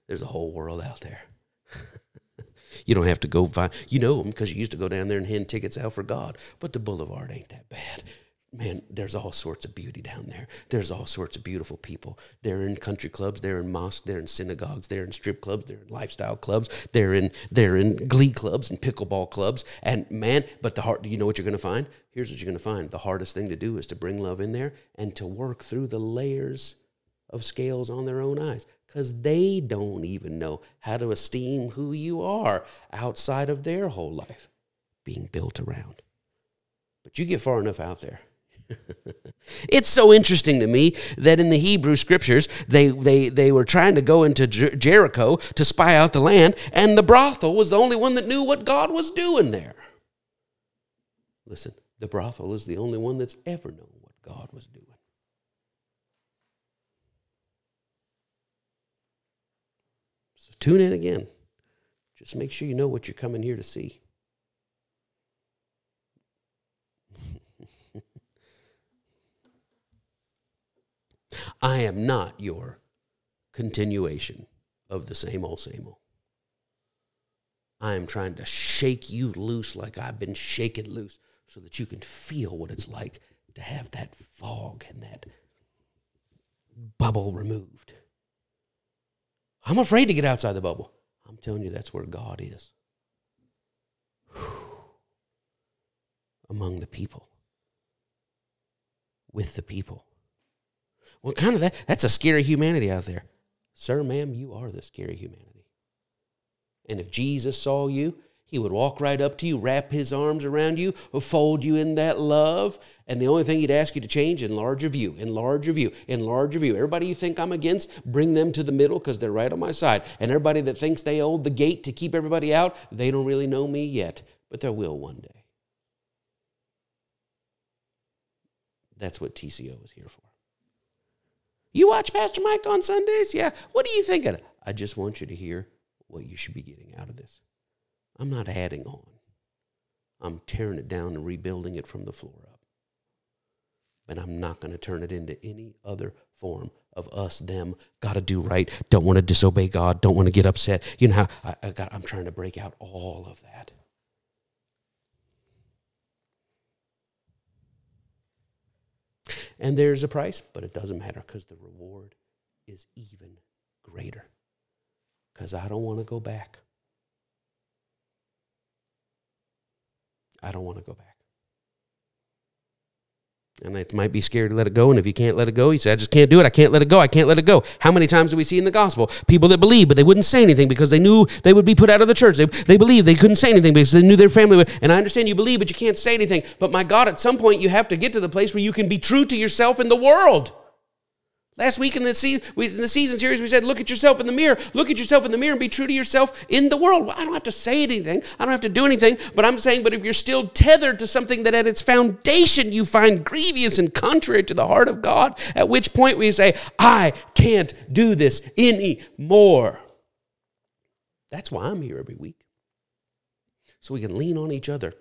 There's a whole world out there. You don't have to go find, you know them because you used to go down there and hand tickets out for God. But the boulevard ain't that bad. Man, there's all sorts of beauty down there. There's all sorts of beautiful people. They're in country clubs. They're in mosques. They're in synagogues. They're in strip clubs. They're in lifestyle clubs. They're in glee clubs and pickleball clubs. And man, but you know what you're going to find? Here's what you're going to find. The hardest thing to do is to bring love in there and to work through the layers of scales on their own eyes, because they don't even know how to esteem who you are outside of their whole life being built around. But you get far enough out there. It's so interesting to me that in the Hebrew scriptures, they were trying to go into Jericho to spy out the land, and the brothel was the only one that knew what God was doing there. Listen, the brothel is the only one that's ever known what God was doing. So tune in again. Just make sure you know what you're coming here to see. I am not your continuation of the same old, same old. I am trying to shake you loose like I've been shaken loose so that you can feel what it's like to have that fog and that bubble removed. I'm afraid to get outside the bubble. I'm telling you, that's where God is. Among the people. With the people. Well, kind of that's a scary humanity out there. Sir, ma'am, you are the scary humanity. And if Jesus saw you, he would walk right up to you, wrap his arms around you, fold you in that love, and the only thing he'd ask you to change, enlarge your view, enlarge your view, enlarge your view. Everybody you think I'm against, bring them to the middle because they're right on my side. And everybody that thinks they hold the gate to keep everybody out, they don't really know me yet, but they will one day. That's what TCO is here for. You watch Pastor Mike on Sundays? Yeah. What do you think of it? I just want you to hear what you should be getting out of this. I'm not adding on. I'm tearing it down and rebuilding it from the floor up. But I'm not going to turn it into any other form of us, them, got to do right, don't want to disobey God, don't want to get upset. You know how I'm trying to break out all of that. And there's a price, but it doesn't matter because the reward is even greater. Because I don't want to go back. I don't want to go back. And it might be scared to let it go. And if you can't let it go, you say, I just can't do it. I can't let it go. I can't let it go. How many times do we see in the gospel people that believe, but they wouldn't say anything because they knew they would be put out of the church. They believed they couldn't say anything because they knew their family would. And I understand you believe, but you can't say anything. But my God, at some point you have to get to the place where you can be true to yourself in the world. Last week in the season series, we said, look at yourself in the mirror. Look at yourself in the mirror and be true to yourself in the world. Well, I don't have to say anything. I don't have to do anything. But I'm saying, but if you're still tethered to something that at its foundation you find grievous and contrary to the heart of God, at which point we say, I can't do this anymore. That's why I'm here every week. So we can lean on each other.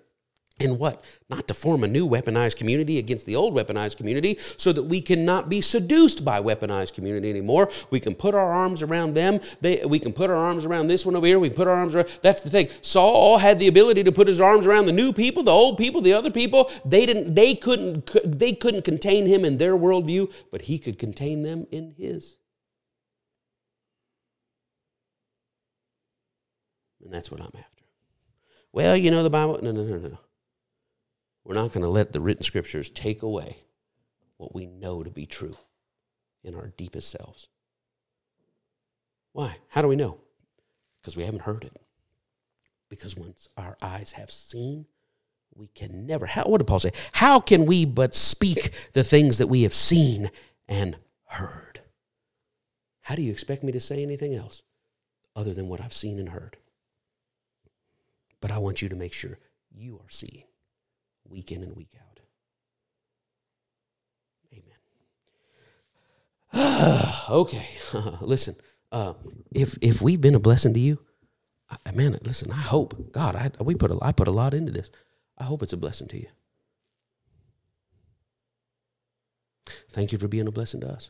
And what? Not to form a new weaponized community against the old weaponized community so that we cannot be seduced by weaponized community anymore. We can put our arms around them. We can put our arms around this one over here. We can put our arms around... That's the thing. Saul had the ability to put his arms around the new people, the old people, the other people. They couldn't contain him in their worldview, but he could contain them in his. And that's what I'm after. Well, you know the Bible... No. We're not going to let the written scriptures take away what we know to be true in our deepest selves. Why? How do we know? Because we haven't heard it. Because once our eyes have seen, we can never... what did Paul say? How can we but speak the things that we have seen and heard? How do you expect me to say anything else other than what I've seen and heard? But I want you to make sure you are seeing. Week in and week out. Amen. Okay, listen, if we've been a blessing to you, Man, listen, I hope, God, I put a lot into this. I hope it's a blessing to you. Thank you for being a blessing to us.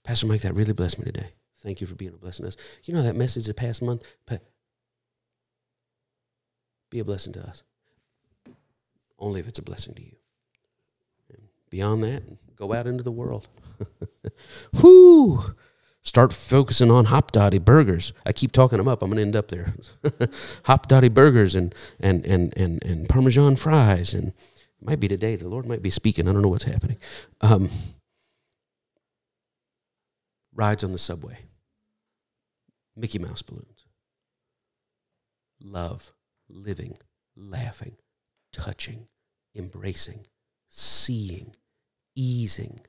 Pastor Mike, that really blessed me today. Thank you for being a blessing to us. You know that message the past month? Be a blessing to us. Only if it's a blessing to you. And beyond that, go out into the world. Whoo! Start focusing on Hop Dotty burgers. I keep talking them up. I'm going to end up there. Hop Dotty burgers and Parmesan fries. And it might be today. The Lord might be speaking. I don't know what's happening. Rides on the subway. Mickey Mouse balloons. Love, living, laughing, touching, embracing, seeing, easing,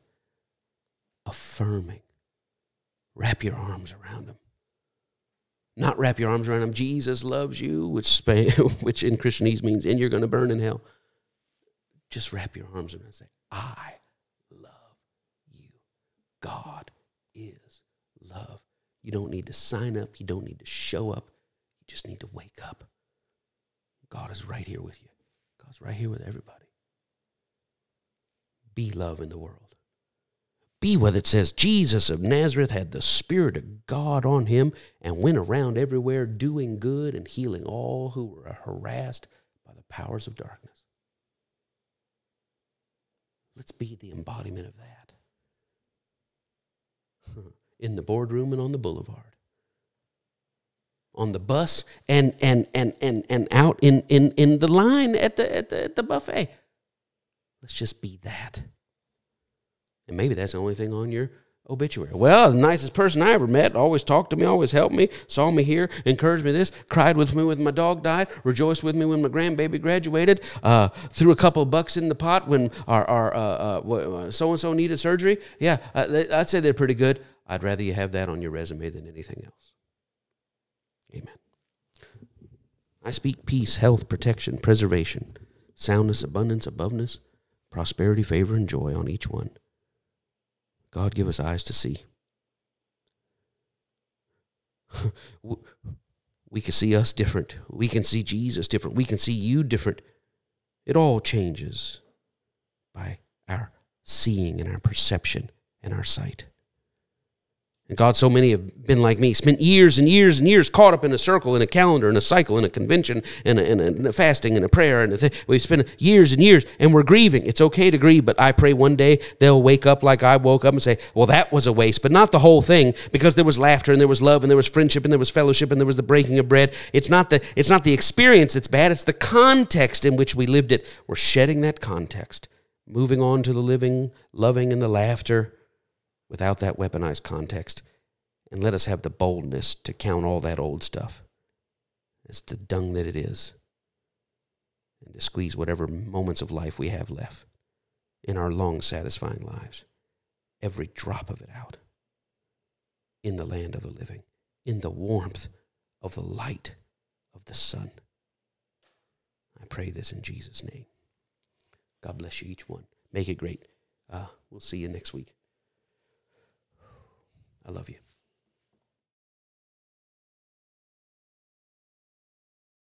affirming. Wrap your arms around them. Not wrap your arms around them. Jesus loves you, which in Christianese means, and you're going to burn in hell. Just wrap your arms around them and say, I love you. God is love. You don't need to sign up. You don't need to show up. You just need to wake up. God is right here with you. God's right here with everybody. Be love in the world. Be what it says. Jesus of Nazareth had the Spirit of God on him and went around everywhere doing good and healing all who were harassed by the powers of darkness. Let's be the embodiment of that. In the boardroom and on the boulevard. On the bus and out in the line at the buffet. Let's just be that. And maybe that's the only thing on your obituary. Well, the nicest person I ever met, always talked to me, always helped me, saw me here, encouraged me this, cried with me when my dog died, rejoiced with me when my grandbaby graduated, threw a couple of bucks in the pot when our so-and-so needed surgery. Yeah, I'd say they're pretty good. I'd rather you have that on your resume than anything else. Amen. I speak peace, health, protection, preservation, soundness, abundance, aboveness, prosperity, favor, and joy on each one. God, give us eyes to see. We can see us different. We can see Jesus different. We can see you different. It all changes by our seeing and our perception and our sight. And God, so many have been like me, spent years and years and years caught up in a circle, in a calendar, in a cycle, in a convention, in a fasting, in a prayer. And we've spent years and years, and we're grieving. It's okay to grieve, but I pray one day they'll wake up like I woke up and say, well, that was a waste, but not the whole thing, because there was laughter and there was love and there was friendship and there was fellowship and there was the breaking of bread. It's not the experience that's bad. It's the context in which we lived it. We're shedding that context, moving on to the living, loving, and the laughter, without that weaponized context. And let us have the boldness to count all that old stuff as the dung that it is, and to squeeze whatever moments of life we have left in our long, satisfying lives, every drop of it out in the land of the living, in the warmth of the light of the sun. I pray this in Jesus' name. God bless you, each one. Make it great. We'll see you next week. I love you.